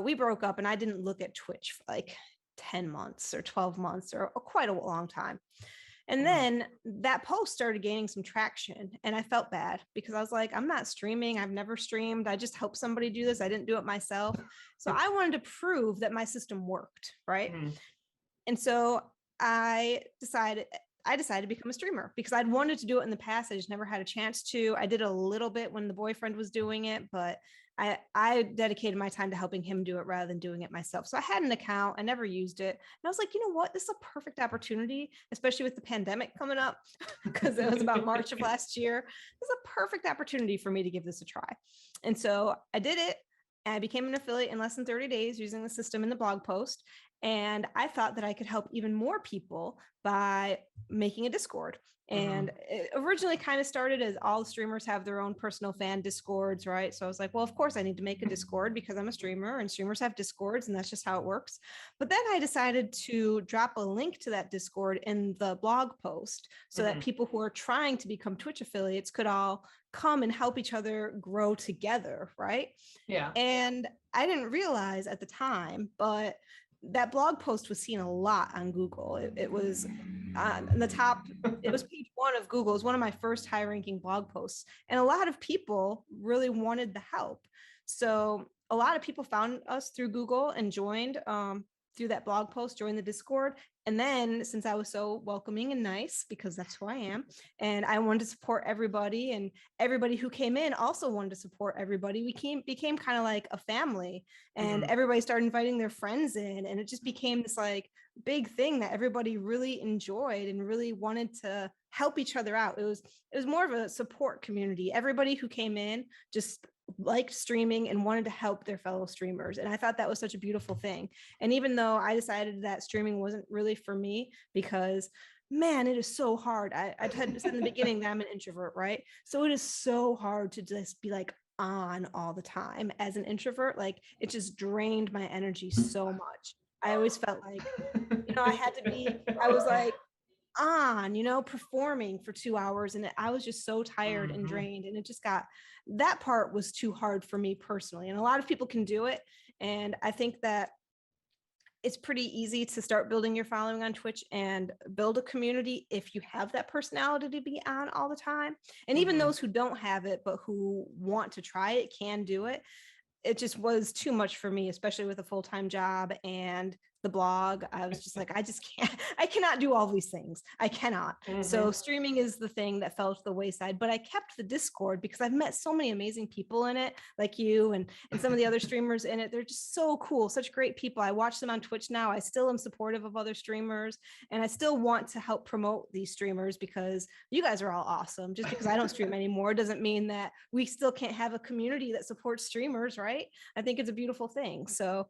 we broke up and I didn't look at Twitch for like 10 months or 12 months or quite a long time. And then that post started gaining some traction and I felt bad because I was like, I'm not streaming. I've never streamed. I just helped somebody do this. I didn't do it myself. So I wanted to prove that my system worked. Right. Mm-hmm. And so I decided to become a streamer because I'd wanted to do it in the past. I just never had a chance to. I did a little bit when the boyfriend was doing it, but I dedicated my time to helping him do it rather than doing it myself. So I had an account. I never used it. And I was like, you know what? This is a perfect opportunity, especially with the pandemic coming up, because it was about March of last year. This is a perfect opportunity for me to give this a try. And so I did it. And I became an affiliate in less than 30 days using the system in the blog post. And I thought that I could help even more people by making a Discord. And it originally kind of started as all streamers have their own personal fan Discords, right? So I was like, well, of course I need to make a Discord because I'm a streamer and streamers have Discords and that's just how it works. But then I decided to drop a link to that Discord in the blog post so that people who are trying to become Twitch affiliates could all come and help each other grow together, right? Yeah. And I didn't realize at the time, but that blog post was seen a lot on Google. It was in the top, it was page 1 of Google. It was one of my first high ranking blog posts. And a lot of people really wanted the help. So a lot of people found us through Google and joined through that blog post, joined the Discord. And then since I was so welcoming and nice, because that's who I am, and I wanted to support everybody and everybody who came in also wanted to support everybody, we became kind of like a family and everybody started inviting their friends in. And it just became this like big thing that everybody really enjoyed and really wanted to help each other out. It was more of a support community. Everybody who came in just liked streaming and wanted to help their fellow streamers. And I thought that was such a beautiful thing. And even though I decided that streaming wasn't really for me because man, it is so hard. I said in the beginning that I'm an introvert, right? So it is so hard to just be like on all the time as an introvert. Like it just drained my energy so much. I always felt like, I had to be, I was like on, performing for 2 hours, and I was just so tired and Mhm. drained. And it just got, that part was too hard for me personally. And a lot of people can do it. And I think that it's pretty easy to start building your following on Twitch and build a community if you have that personality to be on all the time. And even Mhm. those who don't have it, but who want to try it, can do it. It just was too much for me, especially with a full-time job and the blog. I was just like, I just can't, I cannot do all these things. I cannot. So Mhm. streaming is the thing that fell to the wayside, but I kept the Discord because I've met so many amazing people in it, like you and some of the other streamers in it. They're just so cool, such great people. I watch them on Twitch now. I still am supportive of other streamers, and I still want to help promote these streamers because you guys are all awesome. Just because I don't stream anymore doesn't mean that we still can't have a community that supports streamers, right? I think it's a beautiful thing. So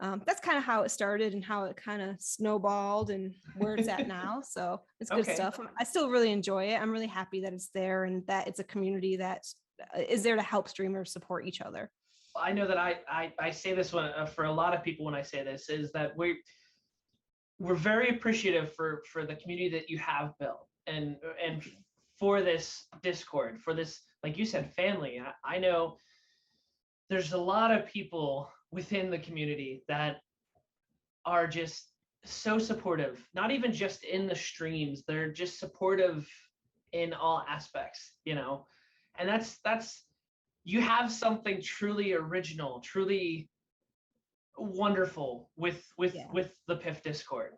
that's kind of how it started and how it kind of snowballed and where it's at now. So it's good Okay. stuff. I still really enjoy it. I'm really happy that it's there and that it's a community that is there to help streamers support each other. I know that I say this one for a lot of people when I say this is that we're very appreciative for the community that you have built and for this Discord, for this, like you said, family. I know there's a lot of people within the community that are just so supportive, not even just in the streams, they're just supportive in all aspects, and that's you have something truly original, truly wonderful Yeah. with the PIF Discord.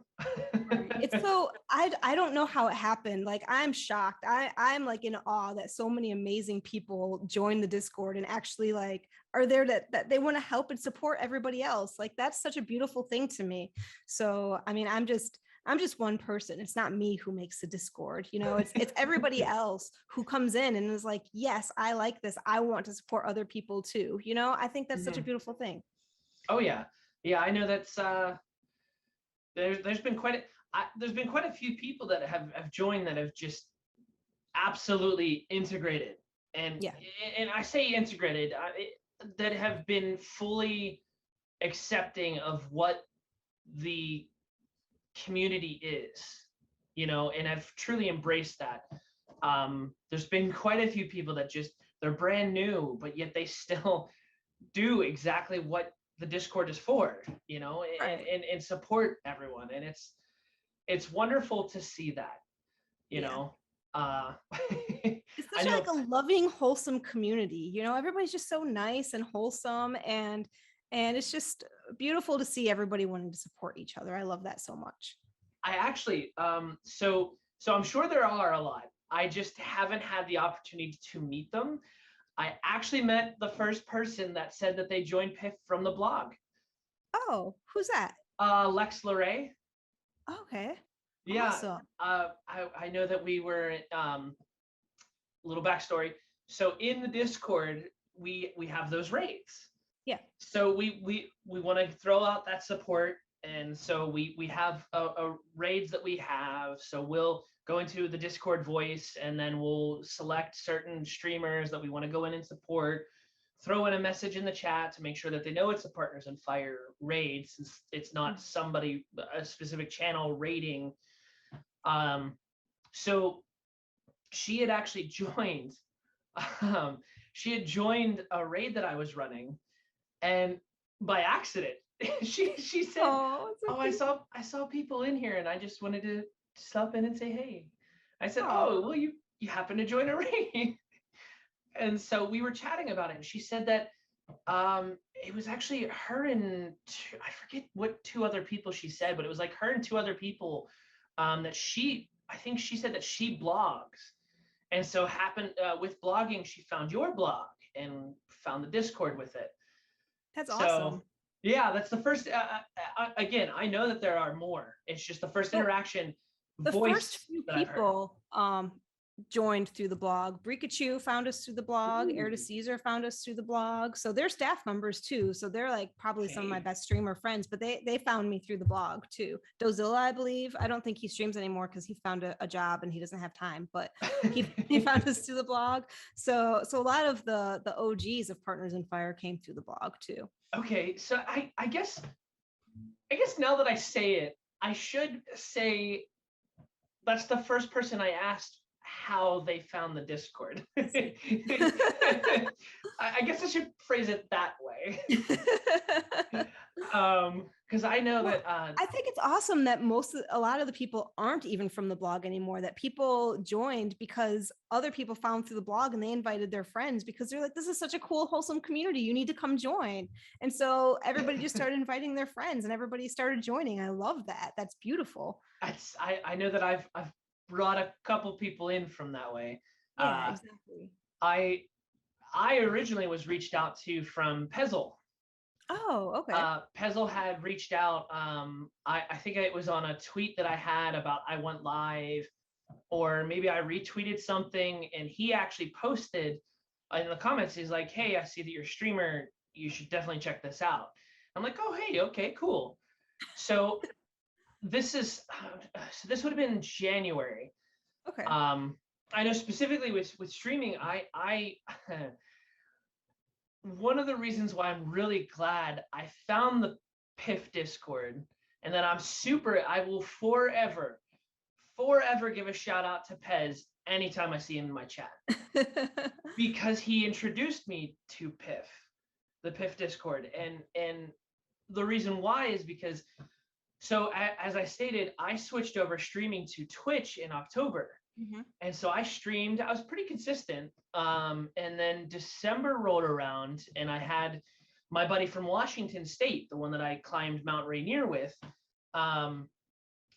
Right. It's so I don't know how it happened. Like I'm shocked. I'm like in awe that so many amazing people join the Discord and actually like are there that they want to help and support everybody else. Like that's such a beautiful thing to me. So I mean, I'm just one person. It's not me who makes the Discord. It's everybody else who comes in and is like, yes, I like this. I want to support other people too. I think that's such a Mhm. beautiful thing. Oh yeah, yeah. I know that's there's been there's been quite a few people that have joined that have just absolutely integrated, and Yeah. and I say integrated, that have been fully accepting of what the community is, and have truly embraced that. There's been quite a few people that just they're brand new, but yet they still do exactly what the Discord is for, Right. and support everyone. And it's wonderful to see that, you Yeah. know. Uh, It's I such know. like a loving, wholesome community. Everybody's just so nice and wholesome, and it's just beautiful to see everybody wanting to support each other. I love that so much. I actually, so I'm sure there are a lot. I just haven't had the opportunity to meet them. I actually met the first person that said that they joined PIF from the blog, Oh, who's that? Lex Leray. Okay. Yeah, Awesome. I know that we were little backstory. So in the Discord, we have those raids. Yeah. So we want to throw out that support, and so we have a raids that we have. So we'll go into the Discord voice, and then we'll select certain streamers that we want to go in and support. Throw in a message in the chat to make sure that they know it's a Partners in Fire raid, since it's not somebody, a specific channel raiding. So she had actually joined. Um, she had joined a raid that I was running, and by accident, she said, Oh, it's so "Oh, cute. I saw people in here, and I just wanted to stop in and say hey." I said, "Oh, Oh, well, you happen to join a raid," and so we were chatting about it. And she said that it was actually her and I forget what two other people she said, but it was like her and two other people that I think she said that she blogs, and so happened with blogging, she found your blog and found the Discord with it. that's awesome. So yeah, that's the first. Again, I know that there are more. It's just the first So interaction the first voice few that I've heard. people joined through the blog. Brikachu found us through the blog. Air to Caesar found us through the blog. So they're staff members too. So they're like probably some of my best streamer friends, but they found me through the blog too. Dozilla, I believe. I don't think he streams anymore because he found a job and he doesn't have time, but he found us through the blog. So a lot of the OGs of Partners in Fire came through the blog too. Okay, so I guess now that I say it, I should say that's the first person I asked how they found the Discord. I guess I should phrase it that way. Because I know that I think it's awesome that a lot of the people aren't even from the blog anymore, that people joined because other people found through the blog and they invited their friends because they're like, this is such a cool, wholesome community. You need to come join. And so everybody just started inviting their friends and everybody started joining. I love that. That's beautiful. I know that I've brought a couple people in from that way. Yeah, exactly. I originally was reached out to from Pezzle. Oh, okay. Pezzle had reached out. I think it was on a tweet that I had about I went live, or maybe I retweeted something, and he actually posted in the comments. He's like, "Hey, I see that you're a streamer. You should definitely check this out." I'm like, "Oh, hey, okay, cool." So this would have been January. Okay. I know specifically with streaming, I one of the reasons why I'm really glad I found the PIF Discord, and that I will forever give a shout out to Pez anytime I see him in my chat. Because he introduced me to PIF, the PIF Discord. And the reason why is because, so as I stated, I switched over streaming to Twitch in October. Mm-hmm. And so I streamed, I was pretty consistent. And then December rolled around and I had my buddy from Washington State, the one that I climbed Mount Rainier with.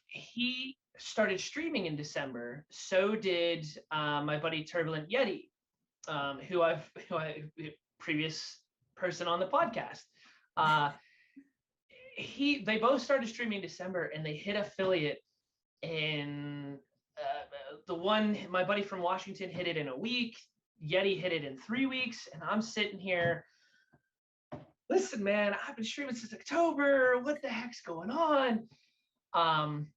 He started streaming in December. So did my buddy Turbulent Yeti, who I previous person on the podcast. They both started streaming in December and they hit affiliate in the one, my buddy from Washington hit it in a week. Yeti hit it in 3 weeks. And I'm sitting here, listen, man, I've been streaming since October. What the heck's going on? And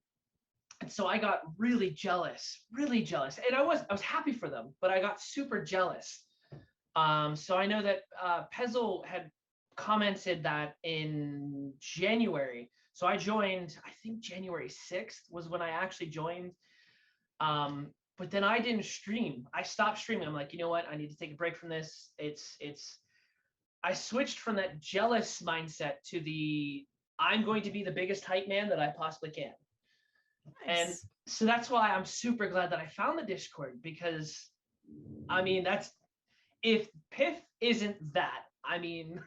so I got really jealous. And I was happy for them, but I got super jealous. So I know that Pezzle had commented that in January. So I joined, I think January 6th was when I actually joined. But then I didn't stream. I stopped streaming. I'm like, you know what? I need to take a break from this. I switched from that jealous mindset to I'm going to be the biggest hype man that I possibly can. Nice. And so that's why I'm super glad that I found the Discord, because I mean, if PIF isn't that, I mean,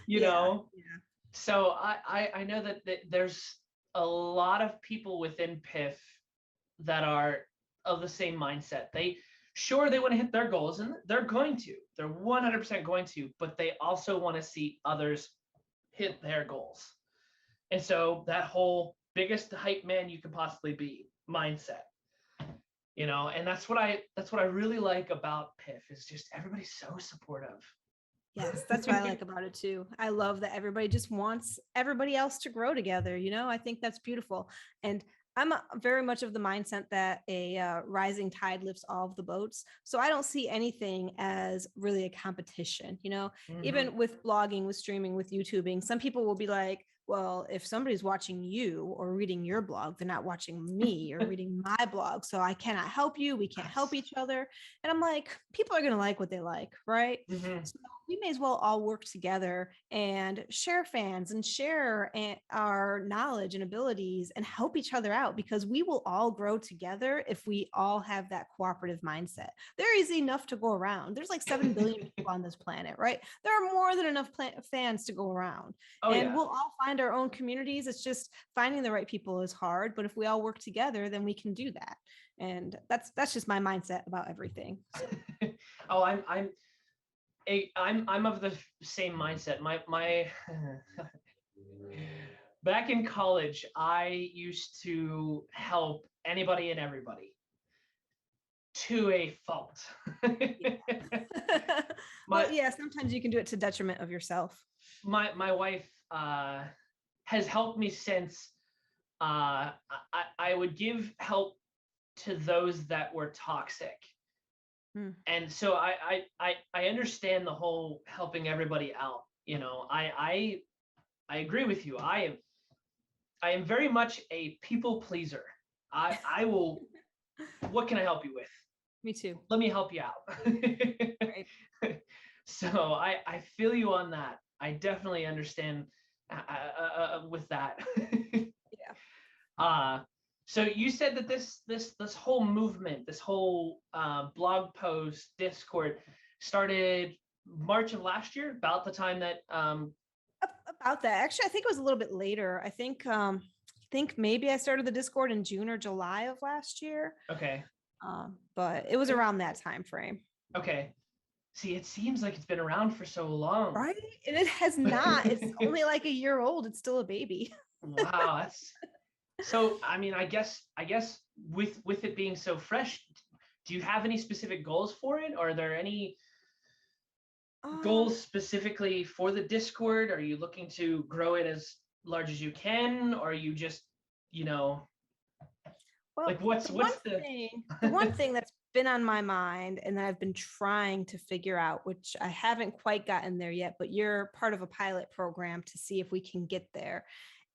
you know. Yeah. So I know that there's a lot of people within PIF that are of the same mindset. They want to hit their goals, and they're 100% going to, but they also want to see others hit their goals. And so that whole biggest hype man you can possibly be mindset, you know, and that's what I really like about PIF is just everybody's so supportive. Yes, that's what I like about it too. I love that everybody just wants everybody else to grow together. You know, I think that's beautiful. And I'm very much of the mindset that a rising tide lifts all of the boats. So I don't see anything as really a competition, you know. Mm-hmm. Even with blogging, with streaming, with YouTubing, some people will be like, well, if somebody's watching you or reading your blog, they're not watching me or reading my blog. So I cannot help you. We can't help each other. And I'm like, people are going to like what they like, right? Mm-hmm. So we may as well all work together and share fans and share our knowledge and abilities and help each other out, because we will all grow together if we all have that cooperative mindset. There is enough to go around. There's like 7 billion people on this planet, right? There are more than enough fans to go around. Oh, and yeah. We'll all find our own communities. It's just finding the right people is hard, but if we all work together, then we can do that. And that's just my mindset about everything. So. Oh, I'm of the same mindset. My back in college, I used to help anybody and everybody. to a fault. Well, yeah, sometimes you can do it to detriment of yourself. My wife has helped me since I would give help to those that were toxic. And so I understand the whole helping everybody out. I agree with you. I am very much a people pleaser. I will. What can I help you with? Me too. Let me help you out. Right. So I feel you on that. I definitely understand with that. Yeah. So you said that this whole movement, this whole blog post, Discord started March of last year, about the time that About that. Actually, I think it was a little bit later. I think maybe I started the Discord in June or July of last year. Okay. But it was around that time frame. Okay. See, it seems like it's been around for so long. Right? And it has not. It's only like a year old. It's still a baby. Wow, that's so. I mean, I guess with it being so fresh, do you have any specific goals for it? Are there any goals specifically for the Discord? Are you looking to grow it as large as you can, or are you just, well, like what's the one thing that's been on my mind and that I've been trying to figure out, which I haven't quite gotten there yet, but you're part of a pilot program to see if we can get there,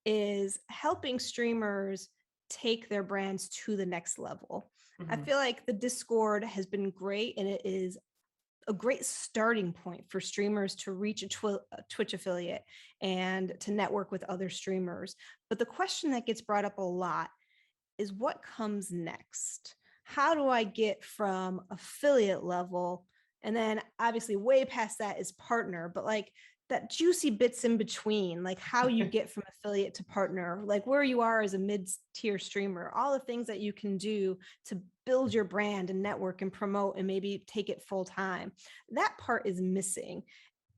is helping streamers take their brands to the next level. I feel like the Discord has been great, and it is a great starting point for streamers to reach a Twitch affiliate and to network with other streamers. But the question that gets brought up a lot is what comes next? How do I get from affiliate level? And then obviously way past that is partner, but like that juicy bits in between, like how you get from affiliate to partner, like where you are as a mid-tier streamer, all the things that you can do to build your brand and network and promote and maybe take it full time. That part is missing.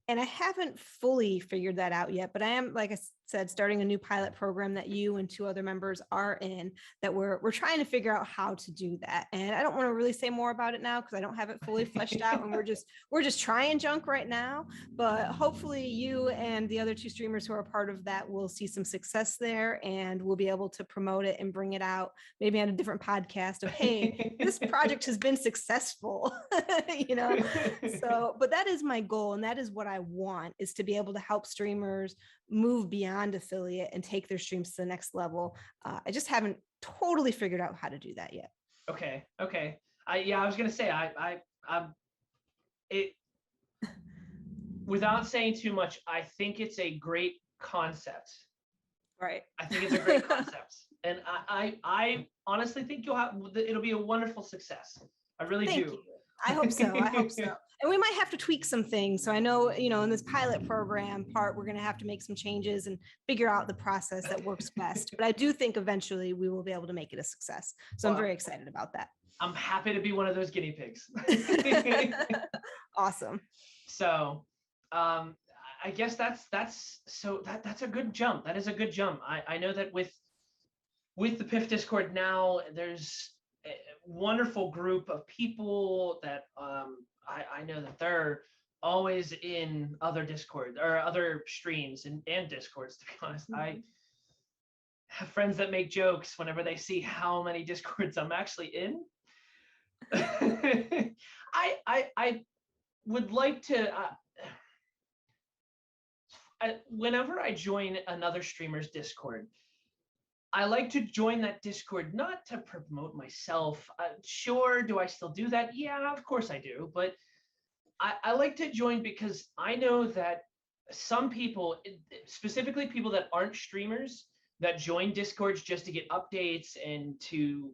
And I haven't fully figured that out yet, but I am, like I said, starting a new pilot program that you and 2 other members are in, that we're trying to figure out how to do that. And I don't want to really say more about it now because I don't have it fully fleshed out, and we're just trying junk right now. But hopefully you and the other 2 streamers who are part of that will see some success there, and we'll be able to promote it and bring it out maybe on a different podcast of, hey, this project has been successful. So, but that is my goal, and that is what I want, is to be able to help streamers move beyond affiliate and take their streams to the next level. I just haven't totally figured out how to do that yet. Okay. I was gonna say it without saying too much, I think it's a great concept. Right. I think it's a great concept, and I honestly think it'll be a wonderful success. I really do. Thank you. I hope so. And we might have to tweak some things. So I know, in this pilot program part, we're going to have to make some changes and figure out the process that works best. But I do think eventually we will be able to make it a success. So I'm very excited about that. I'm happy to be one of those guinea pigs. Awesome. So I guess that's a good jump. That is a good jump. I know that with the PIF Discord now, there's a wonderful group of people that I know that they're always in other Discord or other streams and Discords, to be honest. I have friends that make jokes whenever they see how many Discords I'm actually in. I would like to whenever I join another streamer's Discord, I like to join that Discord not to promote myself. Sure, do I still do that? Yeah, of course I do. But I like to join because I know that some people, specifically people that aren't streamers, that join Discords just to get updates and to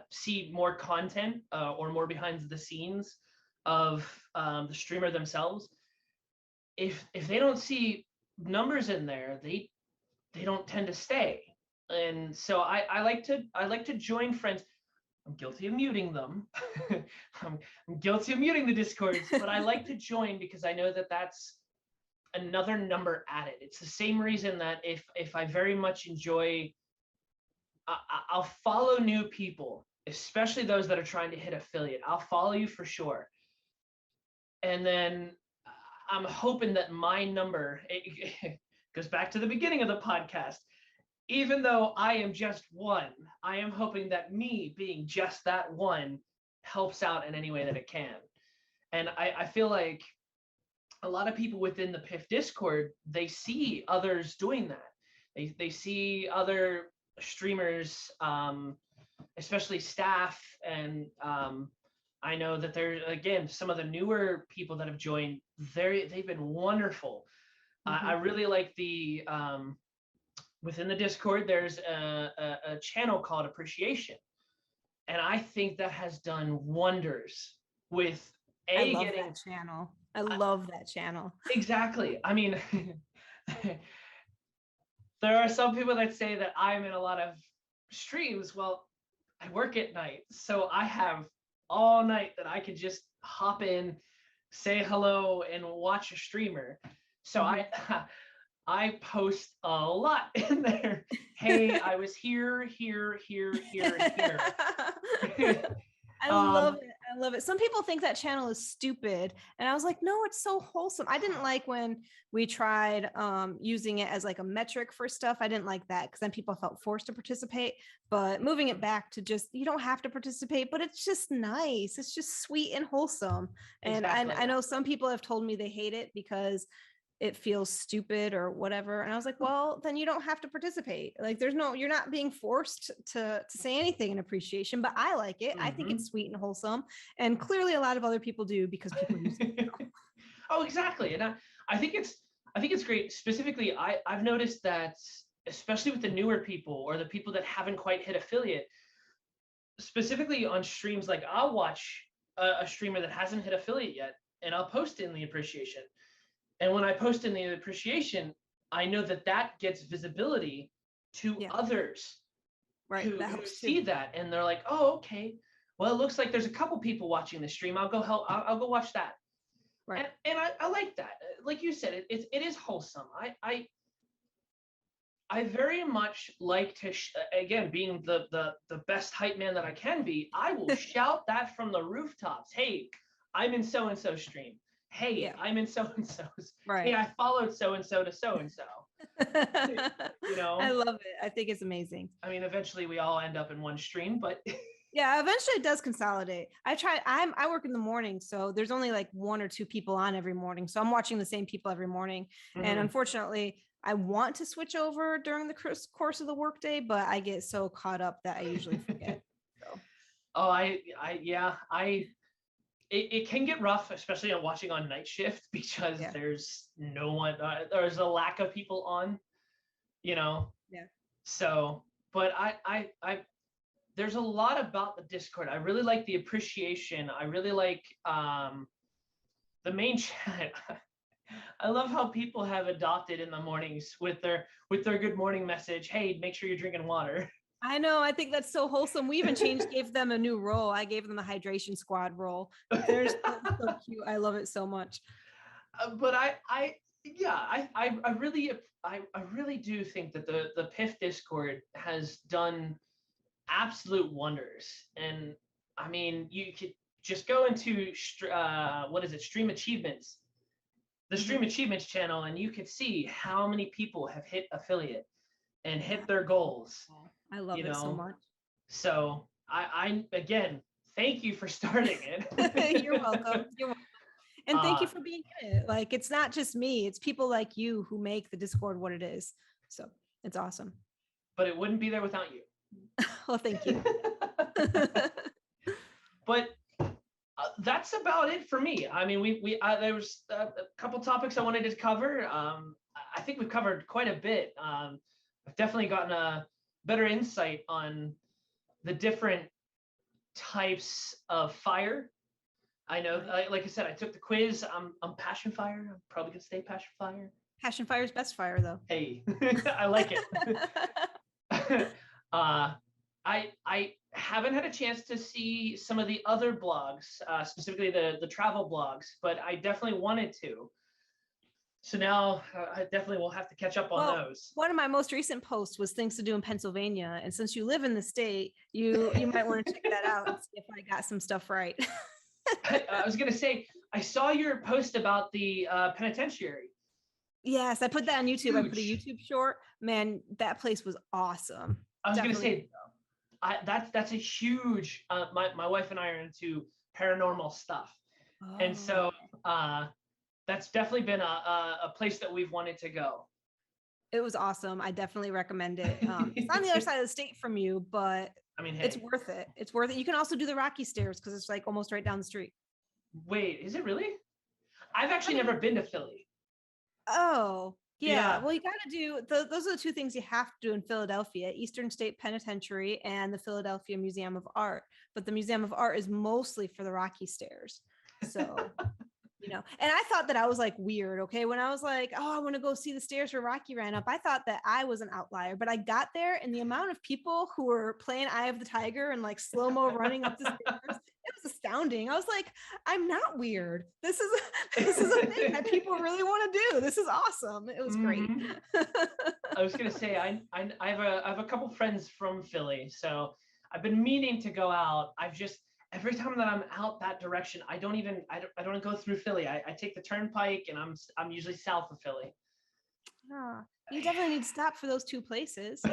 see more content or more behind the scenes of the streamer themselves. If they don't see numbers in there, they don't tend to stay. And so I like to join friends. I'm guilty of muting them. I'm guilty of muting the Discords, but I like to join because I know that that's another number added. It's the same reason that if I very much enjoy, I'll follow new people especially those that are trying to hit affiliate. I'll follow you for sure. And then I'm hoping that my number, it goes back to the beginning of the podcast. Even though I am just one, I am hoping that me being just that one helps out in any way that it can. And I feel like a lot of people within the PIF Discord, they see others doing that. They see other streamers, especially staff, and I know that there, again, some of the newer people that have joined, they've been wonderful. I really like the within the Discord, there's a channel called Appreciation, and I think that has done wonders with I love that channel. I love that channel. Exactly. I mean, there are some people that say that I'm in a lot of streams. Well, I work at night, so I have all night that I could just hop in, say hello, and watch a streamer. So I post a lot in there. Hey, I was here, here, here, here, and here. I love it. I love it. Some people think that channel is stupid. And I was like, no, it's so wholesome. I didn't like when we tried using it as like a metric for stuff. I didn't like that because then people felt forced to participate. But moving it back to just, you don't have to participate, but it's just nice. It's just sweet and wholesome. And Exactly. I know some people have told me they hate it because it feels stupid or whatever. And I was like, well, then you don't have to participate. Like you're not being forced to say anything in appreciation, but I like it. I think it's sweet and wholesome. And clearly a lot of other people do because people use it. Oh, exactly. And I think it's great. Specifically, I've noticed that, especially with the newer people or the people that haven't quite hit affiliate, specifically on streams, like I'll watch a streamer that hasn't hit affiliate yet, and I'll post in the appreciation. And when I post in the appreciation, I know that gets visibility to others who see that, and they're like, "Oh, okay. Well, it looks like there's a couple people watching the stream. I'll go help. I'll go watch that." Right. And I like that. Like you said, it is wholesome. I very much like to again, being the best hype man that I can be. I will shout that from the rooftops. Hey, I'm in so and so stream. Hey, I'm in so and so's. Right. Hey, I followed so and so to so and so. You know, I love it. I think it's amazing. I mean, eventually we all end up in one stream, but yeah, eventually it does consolidate. I work in the morning, so there's only like one or two people on every morning. So I'm watching the same people every morning. And unfortunately, I want to switch over during the course of the workday, but I get so caught up that I usually forget. So. Oh, it can get rough, especially on watching on night shift because there's no one, there's a lack of people on, you know? Yeah. So, but I there's a lot about the Discord. I really like the appreciation. I really like the main chat. I love how people have adopted in the mornings with their good morning message. Hey, make sure you're drinking water. I know. I think that's so wholesome. We even gave them a new role. I gave them the hydration squad role. They're so cute. I love it so much. But I really do think that the PIF Discord has done absolute wonders. And I mean, you could just go into Stream Achievements, the Stream Achievements channel, and you could see how many people have hit affiliate and hit their goals. I love it so much. So I again, thank you for starting it. You're welcome. You're welcome. And thank you for being in it. Like, it's not just me, it's people like you who make the Discord what it is. So it's awesome. But it wouldn't be there without you. Well, thank you. But that's about it for me. I mean, there was a couple topics I wanted to cover. I think we've covered quite a bit. I've definitely gotten a better insight on the different types of fire. I know, like I said, I took the quiz. I'm Passion Fire. I'm probably gonna stay Passion Fire. Passion Fire is best fire, though. Hey, I like it. I haven't had a chance to see some of the other blogs, specifically the travel blogs, but I definitely wanted to. So now I definitely will have to catch up on Well, those. one of my most recent posts was things to do in Pennsylvania. And since you live in the state, you might want to check that out and see if I got some stuff right. I was gonna say I saw your post about the penitentiary. Yes, I put that on YouTube. I put a Huge. YouTube short. Man, that place was awesome. I was Definitely. gonna say that's a huge. My wife and I are into paranormal stuff, and Oh, so that's definitely been a place that we've wanted to go. it was awesome. I definitely recommend it. It's on the other side of the state from you, but I mean, it's hey, worth it. It's worth it. You can also do the Rocky Stairs because it's like almost right down the street. wait, is it really? I've I actually mean, never been to Philly. oh, yeah. Yeah. Well, you got to do those are the two things you have to do in Philadelphia: Eastern State Penitentiary and the Philadelphia Museum of Art. But the Museum of Art is mostly for the Rocky Stairs. So, and I thought that I was like weird. Okay. When I was like, oh, I want to go see the stairs where Rocky ran up, I thought that I was an outlier, but I got there and the amount of people who were playing Eye of the Tiger and like slow-mo running up the stairs, it was astounding. I was like, I'm not weird. This is this is a thing that people really want to do. This is awesome. It was great. Mhm. I was gonna say I have a couple friends from Philly, so I've been meaning to go out. I've just every time that I'm out that direction, I don't go through Philly. I take the turnpike and I'm usually south of Philly. You definitely need to stop for those two places.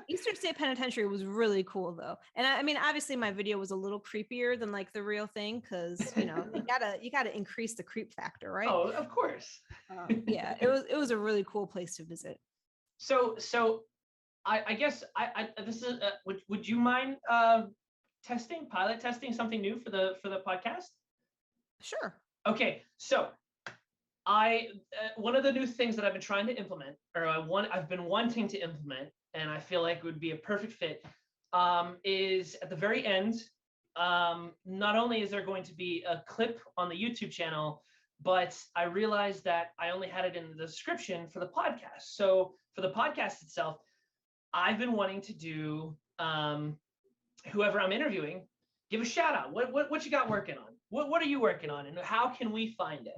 Eastern State Penitentiary was really cool though. And I mean, obviously my video was a little creepier than like the real thing because you gotta increase the creep factor, right? Oh, of course. Yeah, it was a really cool place to visit. So I guess this is would you mind pilot testing something new for the podcast? Sure. Okay, so I one of the new things that I've been trying to implement, or I've been wanting to implement, and I feel like would be a perfect fit, is at the very end. Not only is there going to be a clip on the YouTube channel, but I realized that I only had it in the description for the podcast. So for the podcast itself, I've been wanting to do whoever I'm interviewing, give a shout out. What you got working on? What are you working on, and how can we find it?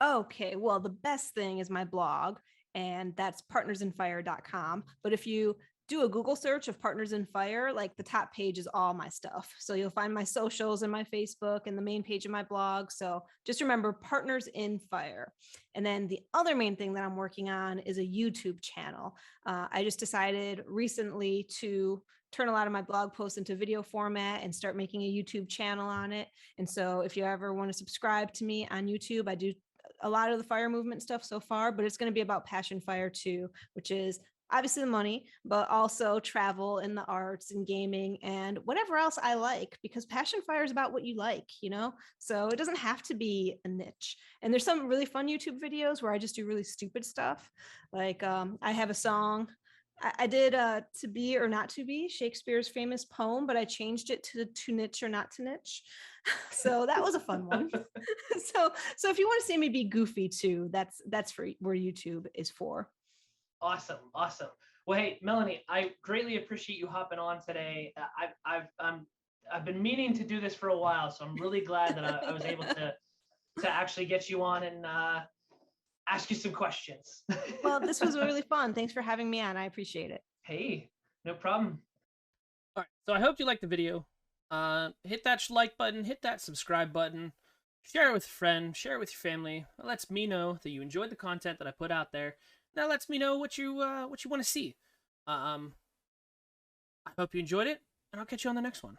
Okay, well, the best thing is my blog, and that's partnersinfire.com. But if you do a Google search of Partners in Fire, like the top page is all my stuff. So you'll find my socials and my Facebook and the main page of my blog. So just remember Partners in Fire. And then the other main thing that I'm working on is a YouTube channel. I just decided recently to turn a lot of my blog posts into video format and start making a YouTube channel on it. And so if you ever want to subscribe to me on YouTube, I do a lot of the fire movement stuff so far, but it's going to be about passion fire too, which is obviously the money, but also travel and the arts and gaming and whatever else I like, because passion fire is about what you like, so it doesn't have to be a niche. And there's some really fun YouTube videos where I just do really stupid stuff. Like I have a song I did To Be or Not to Be, Shakespeare's famous poem, but I changed it to niche or not to niche. So that was a fun one. So if you want to see me be goofy too, that's for where YouTube is for. Awesome. Well, hey, Melanie, I greatly appreciate you hopping on today. I've been meaning to do this for a while, so I'm really glad that I was able to actually get you on and ask you some questions. Well, this was really fun. Thanks for having me on. I appreciate it. Hey, no problem. All right, so I hope you liked the video. Hit that like button, hit that subscribe button, share it with a friend, share it with your family. It lets me know that you enjoyed the content that I put out there. That lets me know what you want to see. I hope you enjoyed it, and I'll catch you on the next one.